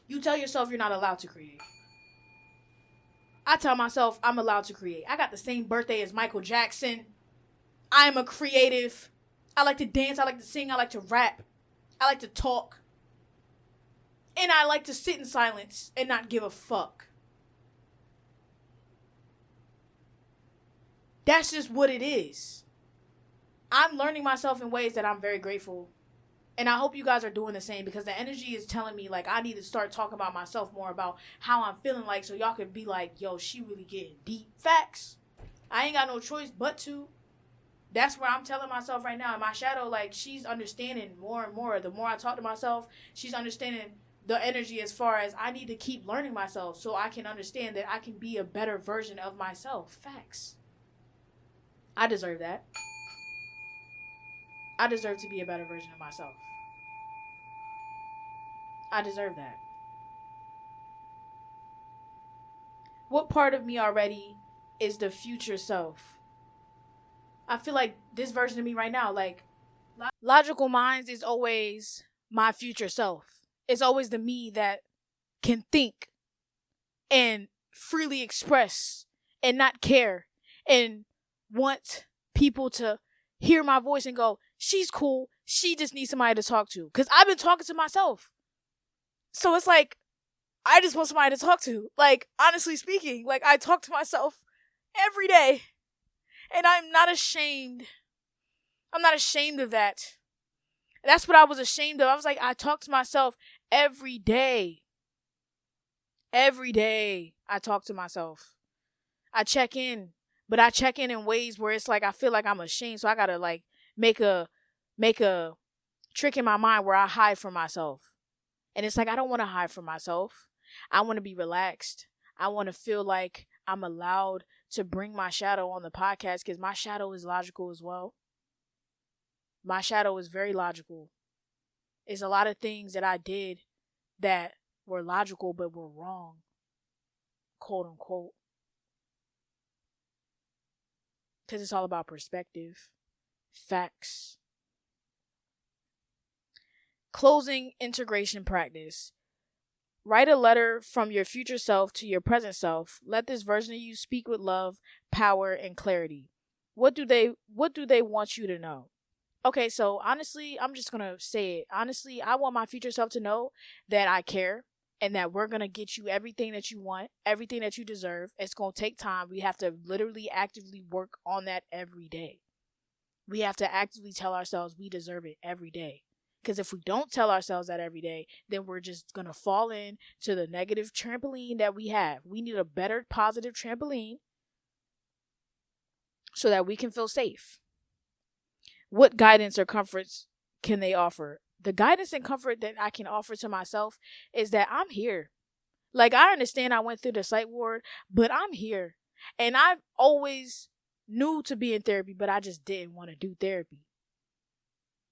You tell yourself you're not allowed to create. I tell myself I'm allowed to create. I got the same birthday as Michael Jackson. I am a creative. I like to dance. I like to sing. I like to rap. I like to talk. And I like to sit in silence and not give a fuck. That's just what it is. I'm learning myself in ways that I'm very grateful. And I hope you guys are doing the same, because the energy is telling me, like, I need to start talking about myself more, about how I'm feeling, like, so y'all can be like, yo, she really getting deep. Facts. I ain't got no choice but to. That's where I'm telling myself right now. And my shadow, like, she's understanding more and more. The more I talk to myself, she's understanding the energy as far as I need to keep learning myself so I can understand that I can be a better version of myself. Facts. I deserve that. I deserve to be a better version of myself. I deserve that. What part of me already is the future self? I feel like this version of me right now, like, LogicalMindz is always my future self. It's always the me that can think and freely express and not care and want people to hear my voice and go, she's cool. She just needs somebody to talk to. Because I've been talking to myself. So it's like, I just want somebody to talk to. Like, honestly speaking, like, I talk to myself every day. And I'm not ashamed. I'm not ashamed of that. That's what I was ashamed of. I was like, I talk to myself every day. Every day I talk to myself. I check in. But I check in ways where it's like I feel like I'm ashamed. So I gotta like make a trick in my mind where I hide from myself. And it's like, I don't want to hide from myself. I want to be relaxed. I want to feel like I'm allowed to bring my shadow on the podcast, because my shadow is logical as well. My shadow is very logical. It's a lot of things that I did that were logical but were wrong, quote unquote. Because it's all about perspective, facts. Closing integration practice. Write a letter from your future self to your present self. Let this version of you speak with love, power, and clarity. What do they want you to know? Okay, so honestly, I'm just gonna say it. Honestly, I want my future self to know that I care and that we're gonna get you everything that you want, everything that you deserve. It's gonna take time. We have to literally actively work on that every day. We have to actively tell ourselves we deserve it every day. Because if we don't tell ourselves that every day, then we're just gonna fall in to the negative trampoline that we have. We need a better positive trampoline so that we can feel safe. What guidance or comforts can they offer? The guidance and comfort that I can offer to myself is that I'm here. Like, I understand I went through the psych ward, but I'm here. And I've always knew to be in therapy, but I just didn't want to do therapy.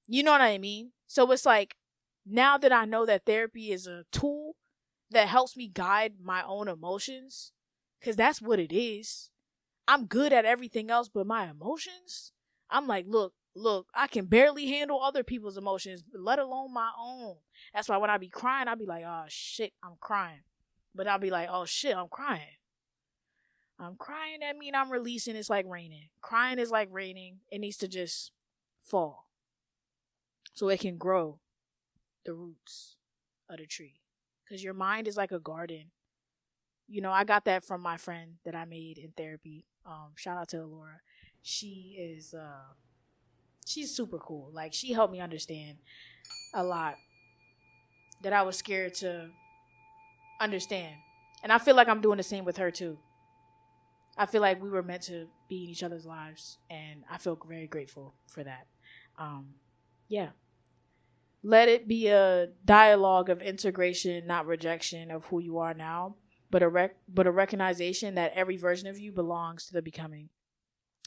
You know what I mean? So it's like, now that I know that therapy is a tool that helps me guide my own emotions, because that's what it is. I'm good at everything else but my emotions. I'm like, look, I can barely handle other people's emotions, let alone my own. That's why when I be crying, I'll be like, oh shit, I'm crying. But I'll be like, oh shit, I'm crying. I'm crying, that mean I'm releasing. It's like raining. Crying is like raining. It needs to just fall so it can grow the roots of the tree. Because your mind is like a garden. You know, I got that from my friend that I made in therapy. Shout out to Laura. She is she's super cool. Like, she helped me understand a lot that I was scared to understand. And I feel like I'm doing the same with her too. I feel like we were meant to be in each other's lives, and I feel very grateful for that. Yeah. Let it be a dialogue of integration, not rejection of who you are now, but a recognition that every version of you belongs to the becoming.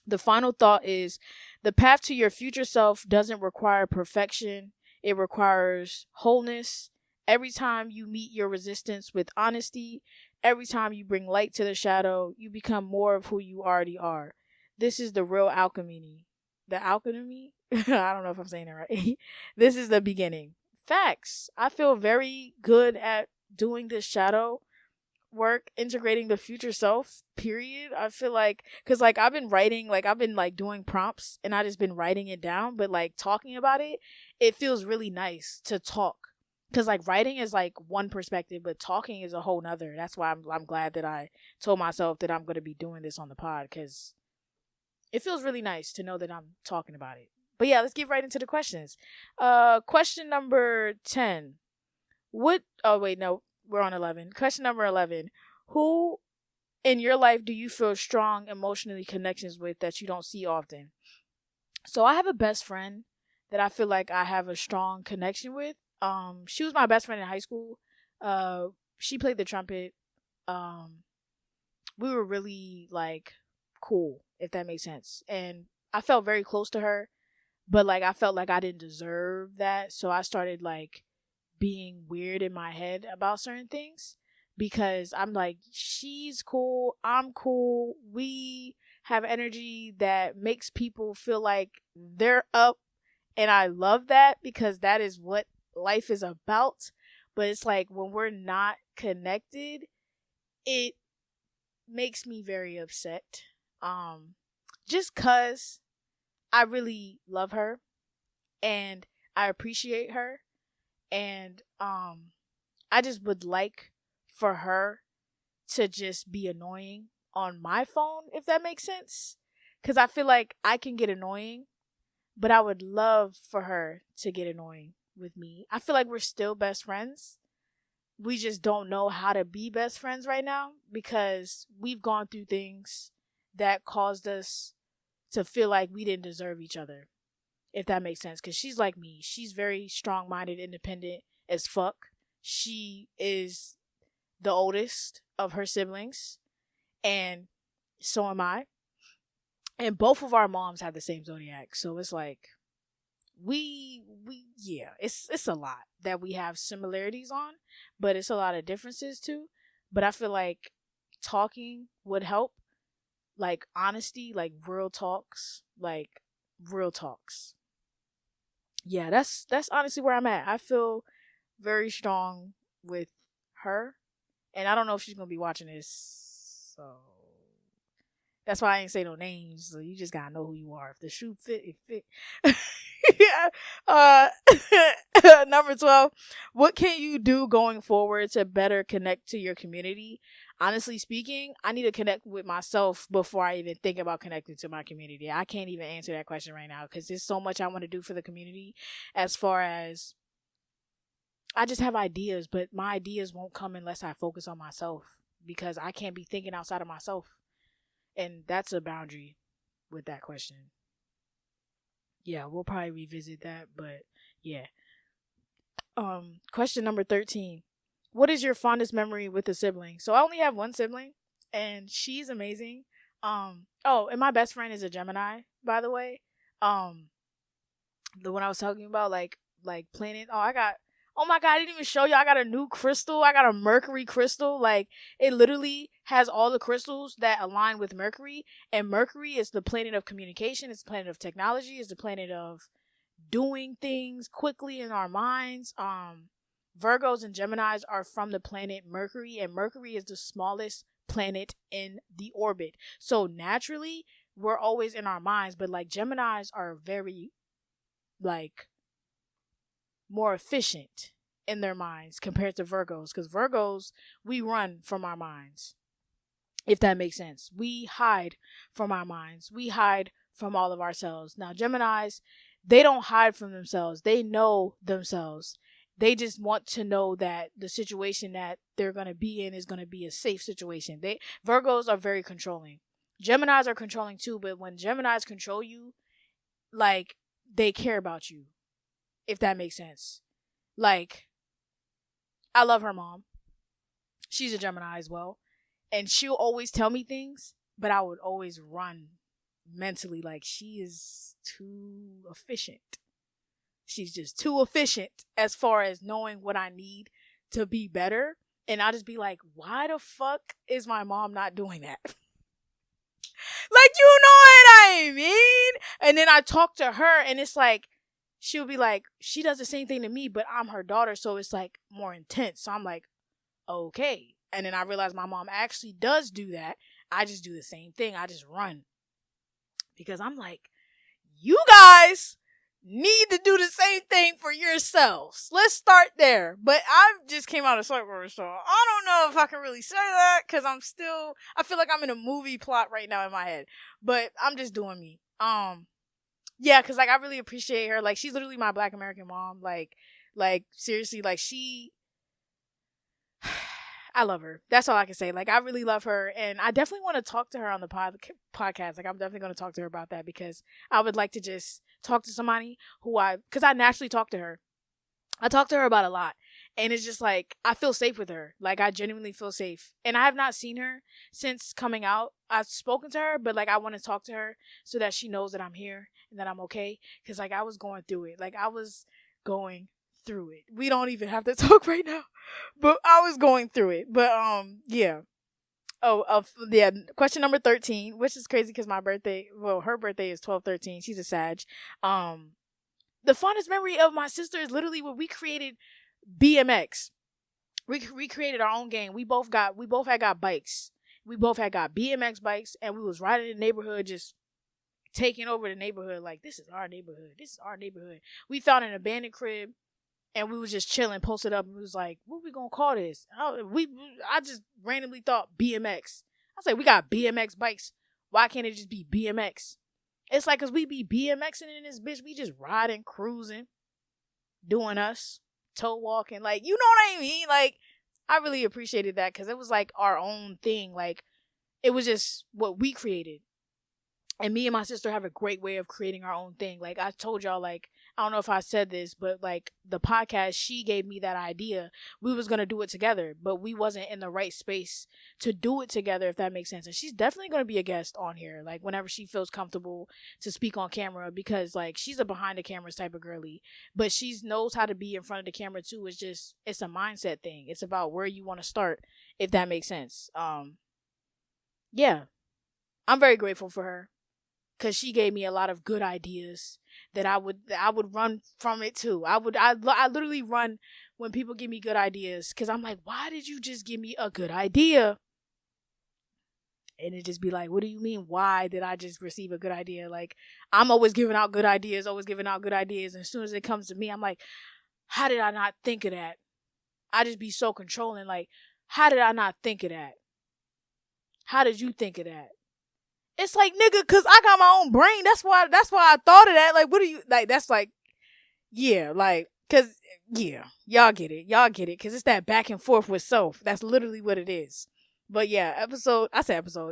The final thought is, the path to your future self doesn't require perfection. It requires wholeness. Every time you meet your resistance with honesty, every time you bring light to the shadow, you become more of who you already are. This is the real alchemy. The alchemy? I don't know if I'm saying it right. This is the beginning. Facts. I feel very good at doing this shadow work, integrating the future self, period. I feel like, because like I've been writing, like I've been like doing prompts and I just been writing it down, but like talking about it, it feels really nice to talk. Because like writing is like one perspective, but talking is a whole nother. That's why I'm glad that I told myself that I'm going to be doing this on the pod, because it feels really nice to know that I'm talking about it. But yeah, let's get right into the questions. Question number 10. Oh wait, no, we're on 11. Question number 11. Who in your life do you feel strong emotionally connections with that you don't see often? So I have a best friend that I feel like I have a strong connection with. She was my best friend in high school. She played the trumpet. We were really like cool, if that makes sense. And I felt very close to her, but like I felt like I didn't deserve that. So I started like being weird in my head about certain things, because I'm like, she's cool, I'm cool, we have energy that makes people feel like they're up, and I love that because that is what life is about. But it's like when we're not connected, it makes me very upset, just cuz I really love her and I appreciate her. And I just would like for her to just be annoying on my phone, if that makes sense. Because I feel like I can get annoying, but I would love for her to get annoying with me. I feel like we're still best friends. We just don't know how to be best friends right now, because we've gone through things that caused us to feel like we didn't deserve each other, if that makes sense. Because she's like me. She's very strong-minded, independent as fuck. She is the oldest of her siblings, and so am I. And both of our moms have the same zodiac, so it's like yeah, it's a lot that we have similarities on, but it's a lot of differences too. But I feel like talking would help, like honesty, like real talks, Yeah, that's honestly where I'm at. I feel very strong with her, and I don't know if she's gonna be watching this, so that's why I ain't say no names. So you just gotta know who you are. If the shoe fit, it fit. Yeah. Number 12. What can you do going forward to better connect to your community? Honestly speaking, I need to connect with myself before I even think about connecting to my community. I can't even answer that question right now because there's so much I want to do for the community. As far as I just have ideas, but my ideas won't come unless I focus on myself because I can't be thinking outside of myself. And that's a boundary with that question. Yeah, we'll probably revisit that, but yeah. Question number 13. What is your fondest memory with a sibling? So I only have one sibling, and she's amazing. And my best friend is a Gemini, by the way. The one I was talking about, like planet. Oh my God, I didn't even show you. I got a new crystal. I got a Mercury crystal. Like, it literally has all the crystals that align with Mercury. And Mercury is the planet of communication. It's the planet of technology. It's the planet of doing things quickly in our minds. Virgos and Geminis are from the planet Mercury. And Mercury is the smallest planet in the orbit. So naturally, we're always in our minds. But like, Geminis are very, like, more efficient in their minds compared to Virgos, because Virgos, we run from our minds, if that makes sense. We hide from our minds. We hide from all of ourselves. Now, Geminis, they don't hide from themselves. They know themselves. They just want to know that the situation that they're going to be in is going to be a safe situation. Virgos are very controlling. Geminis are controlling too, but when Geminis control you, like, they care about you, if that makes sense. Like, I love her mom. She's a Gemini as well. And she'll always tell me things, but I would always run mentally. Like, she is too efficient. She's just too efficient as far as knowing what I need to be better. And I'll just be like, why the fuck is my mom not doing that? Like, you know what I mean? And then I talk to her, and it's like, she'll be like, she does the same thing to me, but I'm her daughter, so it's like more intense. So I'm like, okay. And then I realize my mom actually does do that. I just do the same thing. I just run. Because I'm like, you guys need to do the same thing for yourselves. Let's start there. But I just came out of circle, so I don't know if I can really say that, because I feel like I'm in a movie plot right now in my head. But I'm just doing me. Yeah, because, like, I really appreciate her. Like, she's literally my Black American mom. Like, seriously, like, I love her. That's all I can say. Like, I really love her, and I definitely want to talk to her on the podcast. Like, I'm definitely going to talk to her about that, because I would like to just talk to somebody because I naturally talk to her. I talk to her about a lot, and it's just like, I feel safe with her. Like, I genuinely feel safe, and I have not seen her since coming out. I've spoken to her, but, like, I want to talk to her so that she knows that I'm here and that I'm okay, because, like, I was going through it. Like, I was going through it. We don't even have to talk right now, but I was going through it. But yeah. Yeah. Question number 13, which is crazy because her birthday is 12/13. She's a Sag. The fondest memory of my sister is literally when we created BMX. We created our own game. We both had got bikes. We both had got BMX bikes, and we was riding in the neighborhood, just taking over the neighborhood. Like, this is our neighborhood. This is our neighborhood. We found an abandoned crib, and we was just chilling, posted up, and we was like, what we gonna call this? I just randomly thought BMX. I was like, we got BMX bikes. Why can't it just be BMX? It's like, because we be BMXing in this bitch. We just riding, cruising, doing us, toe walking. Like, you know what I mean? Like, I really appreciated that, because it was like our own thing. Like, it was just what we created. And me and my sister have a great way of creating our own thing. Like, I told y'all, like, I don't know if I said this, but, like, the podcast, she gave me that idea. We was going to do it together, but we wasn't in the right space to do it together, if that makes sense. And she's definitely going to be a guest on here, like, whenever she feels comfortable to speak on camera, because, like, she's a behind the cameras type of girly, but she knows how to be in front of the camera too. It's a mindset thing. It's about where you want to start, if that makes sense. Yeah, I'm very grateful for her, because she gave me a lot of good ideas that I would run from it too. I literally run when people give me good ideas, because I'm like, why did you just give me a good idea? And it just be like, what do you mean? Why did I just receive a good idea? Like, I'm always giving out good ideas, And as soon as it comes to me, I'm like, how did I not think of that? I just be so controlling. Like, how did I not think of that? How did you think of that? It's like, nigga, cause I got my own brain. That's why I thought of that. Like, what do you, like, that's like, yeah, like, cause, yeah, y'all get it. Cause it's that back and forth with self. That's literally what it is. But yeah,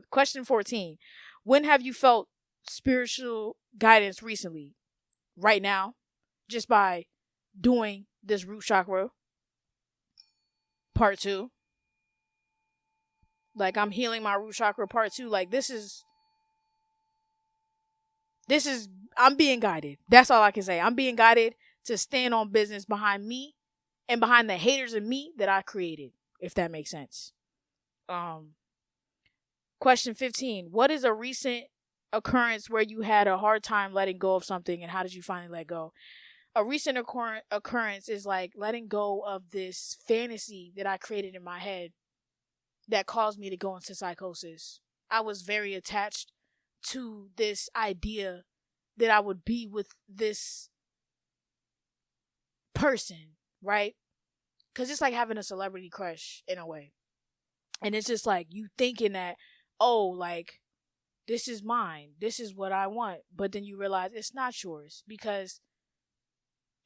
question 14. When have you felt spiritual guidance recently? Right now, just by doing this root chakra part 2. Like, I'm healing my root chakra part 2. Like, this is, I'm being guided. That's all I can say. I'm being guided to stand on business behind me and behind the haters of me that I created, if that makes sense. Question 15. What is a recent occurrence where you had a hard time letting go of something, and how did you finally let go? A recent occurrence is like letting go of this fantasy that I created in my head that caused me to go into psychosis. I was very attached to this idea that I would be with this person, right? Because it's like having a celebrity crush in a way. And it's just like you thinking that, oh, like, this is mine. This is what I want. But then you realize it's not yours. Because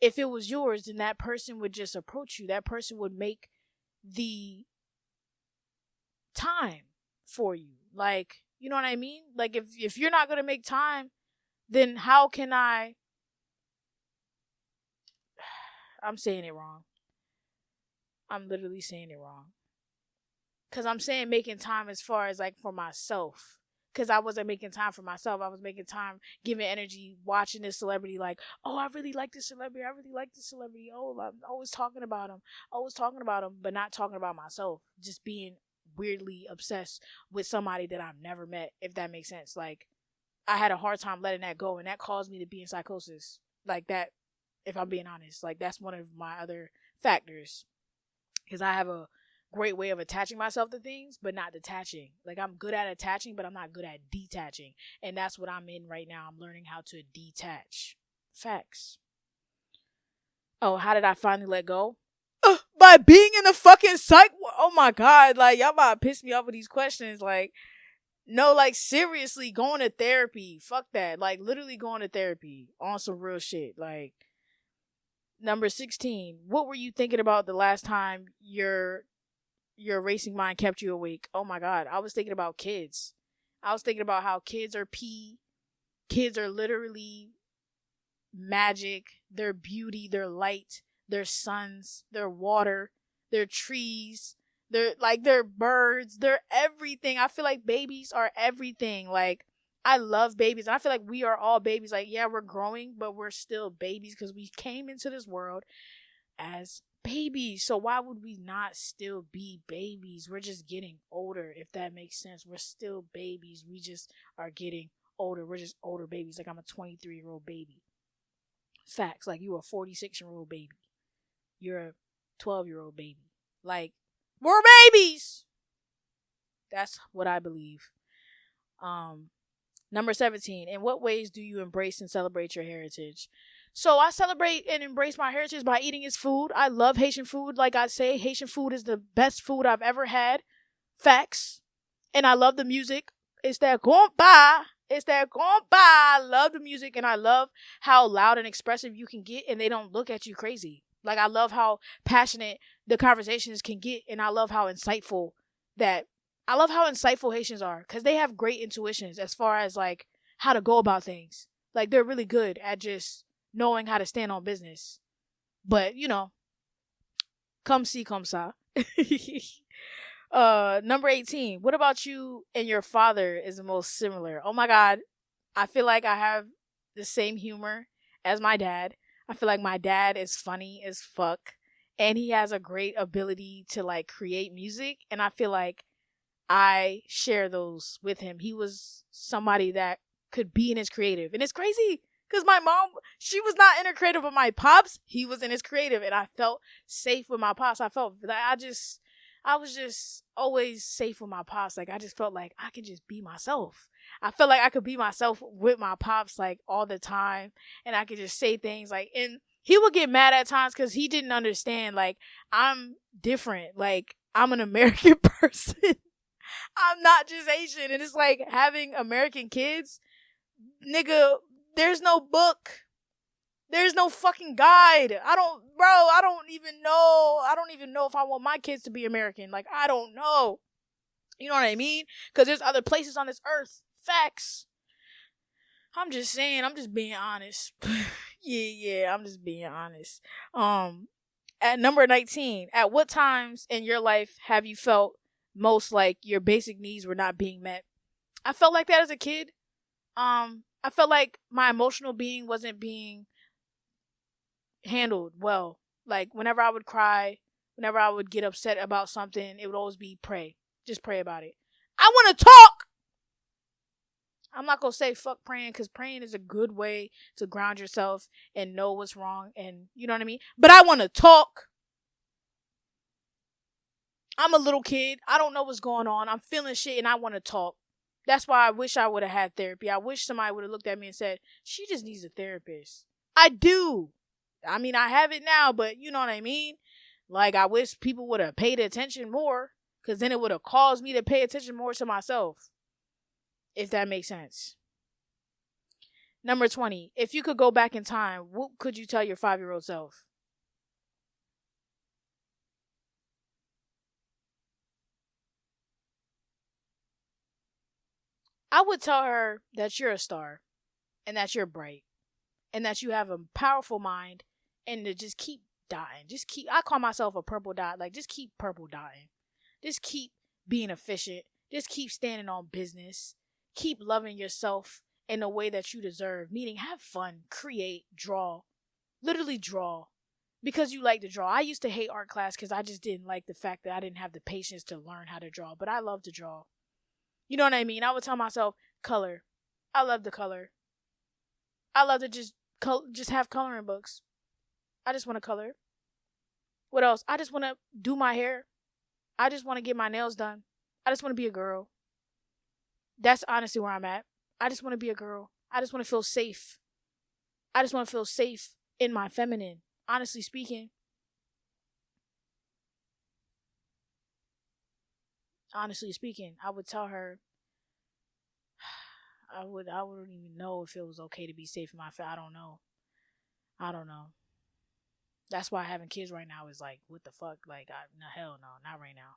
if it was yours, then that person would just approach you. That person would make the time for you. Like, you know what I mean? Like, if you're not going to make time, then how can I'm saying it wrong. I'm literally saying it wrong. Because I'm saying making time as far as, like, for myself. Because I wasn't making time for myself. I was making time, giving energy, watching this celebrity, like, oh, I really like this celebrity. Oh, I'm always talking about him. But not talking about myself. Just being weirdly obsessed with somebody that I've never met, if that makes sense. Like, I had a hard time letting that go, and that caused me to be in psychosis. Like that, if I'm being honest. Like, that's one of my other factors. Because I have a great way of attaching myself to things, but not detaching. Like, I'm good at attaching, but I'm not good at detaching. And that's what I'm in right now. I'm learning how to detach. Facts. Oh, how did I finally let go? By being in the fucking psych. Oh my God. Like, y'all about to piss me off with these questions. Like, no, like, seriously, going to therapy. Fuck that. Like, literally going to therapy on some real shit. Like, number 16. What were you thinking about the last time your racing mind kept you awake? Oh my God. I was thinking about kids. I was thinking about how kids are pee. Kids are literally magic. They're beauty. They're light. They're suns. They're water. They're trees. They're birds. They're everything. I feel like babies are everything. Like, I love babies. And I feel like we are all babies. Like, yeah, we're growing, but we're still babies because we came into this world as babies. So why would we not still be babies? We're just getting older, if that makes sense. We're still babies. We just are getting older. We're just older babies. Like, I'm a 23-year-old baby. Facts. Like, you a 46-year-old baby. You're a 12-year-old baby. Like, we're babies. That's what I believe. Number 17. In what ways do you embrace and celebrate your heritage? So I celebrate and embrace my heritage by eating its food. I love Haitian food. Like I say, Haitian food is the best food I've ever had. Facts. And I love the music. It's that compa. I love the music, and I love how loud and expressive you can get, and they don't look at you crazy. Like, I love how passionate the conversations can get, and I love how insightful Haitians are, because they have great intuitions as far as, like, how to go about things. Like, they're really good at just knowing how to stand on business. But, you know, come see, come sa. Number 18. What about you and your father is the most similar? Oh my God. I feel like I have the same humor as my dad. I feel like my dad is funny as fuck. And he has a great ability to, like, create music. And I feel like I share those with him. He was somebody that could be in his creative. And it's crazy Because my mom, she was not in her creative, but my pops, he was in his creative. And I felt safe with my pops. I felt like I was just always safe with my pops. Like, I just felt like I could just be myself. I felt like I could be myself with my pops, like, all the time. And I could just say things like, and he would get mad at times because he didn't understand, like, I'm different. Like, I'm an American person. I'm not just Asian. And it's like having American kids, nigga, there's no book. There's no fucking guide. I don't even know if I want my kids to be American. Like, I don't know. You know what I mean? Because there's other places on this earth. Facts. I'm just saying, I'm just being honest. yeah, I'm just being honest. At number 19, at what times in your life have you felt most like your basic needs were not being met? I felt like that as a kid. I felt like my emotional being wasn't being handled well. Like, whenever I would cry, whenever I would get upset about something, it would always be pray. Just pray about it. I want to talk! I'm not going to say fuck praying, because praying is a good way to ground yourself and know what's wrong, and you know what I mean? But I want to talk. I'm a little kid. I don't know what's going on. I'm feeling shit and I want to talk. That's why I wish I would have had therapy. I wish somebody would have looked at me and said, she just needs a therapist. I do. I mean, I have it now, but you know what I mean? Like, I wish people would have paid attention more, because then it would have caused me to pay attention more to myself. If that makes sense. Number 20. If you could go back in time, what could you tell your 5-year-old self? I would tell her that you're a star, and that you're bright, and that you have a powerful mind, and to just keep dotting. I call myself a purple dot. Like, just keep purple dotting. Just keep being efficient. Just keep standing on business. Keep loving yourself in a way that you deserve. Meaning, have fun, create, draw. Literally draw. Because you like to draw. I used to hate art class because I just didn't like the fact that I didn't have the patience to learn how to draw. But I love to draw. You know what I mean? I would tell myself, color. I love to color. I love to just have coloring books. I just want to color. What else? I just want to do my hair. I just want to get my nails done. I just want to be a girl. That's honestly where I'm at. I just want to be a girl. I just want to feel safe. I just want to feel safe in my feminine. Honestly speaking. I would tell her, I wouldn't even know if it was okay to be safe in my I don't know. That's why having kids right now is like, what the fuck? Like, no, hell no, not right now.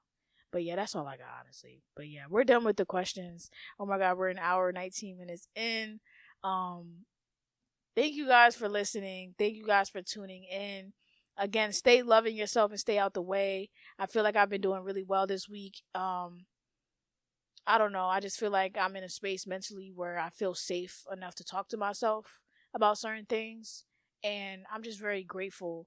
But yeah, that's all I got, honestly. But yeah, we're done with the questions. Oh my God, we're an hour, 19 minutes in. Thank you guys for listening. Thank you guys for tuning in. Again, stay loving yourself and stay out the way. I feel like I've been doing really well this week. I don't know. I just feel like I'm in a space mentally where I feel safe enough to talk to myself about certain things. And I'm just very grateful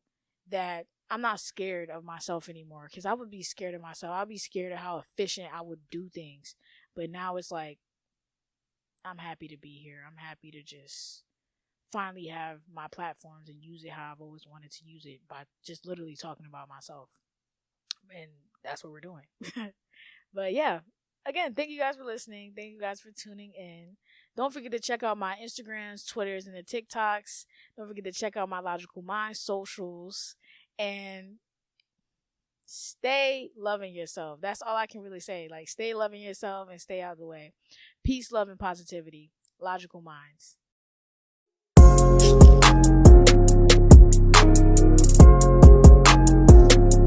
that I'm not scared of myself anymore, because I would be scared of myself. I'd be scared of how efficient I would do things. But now it's like, I'm happy to be here. I'm happy to just finally have my platforms and use it how I've always wanted to use it, by just literally talking about myself. And that's what we're doing. But yeah, again, thank you guys for listening. Thank you guys for tuning in. Don't forget to check out my Instagrams, Twitters, and the TikToks. Don't forget to check out my Logical Mind socials. And stay loving yourself. That's all I can really say. Like, stay loving yourself and stay out of the way. Peace, love, and positivity. Logical Minds.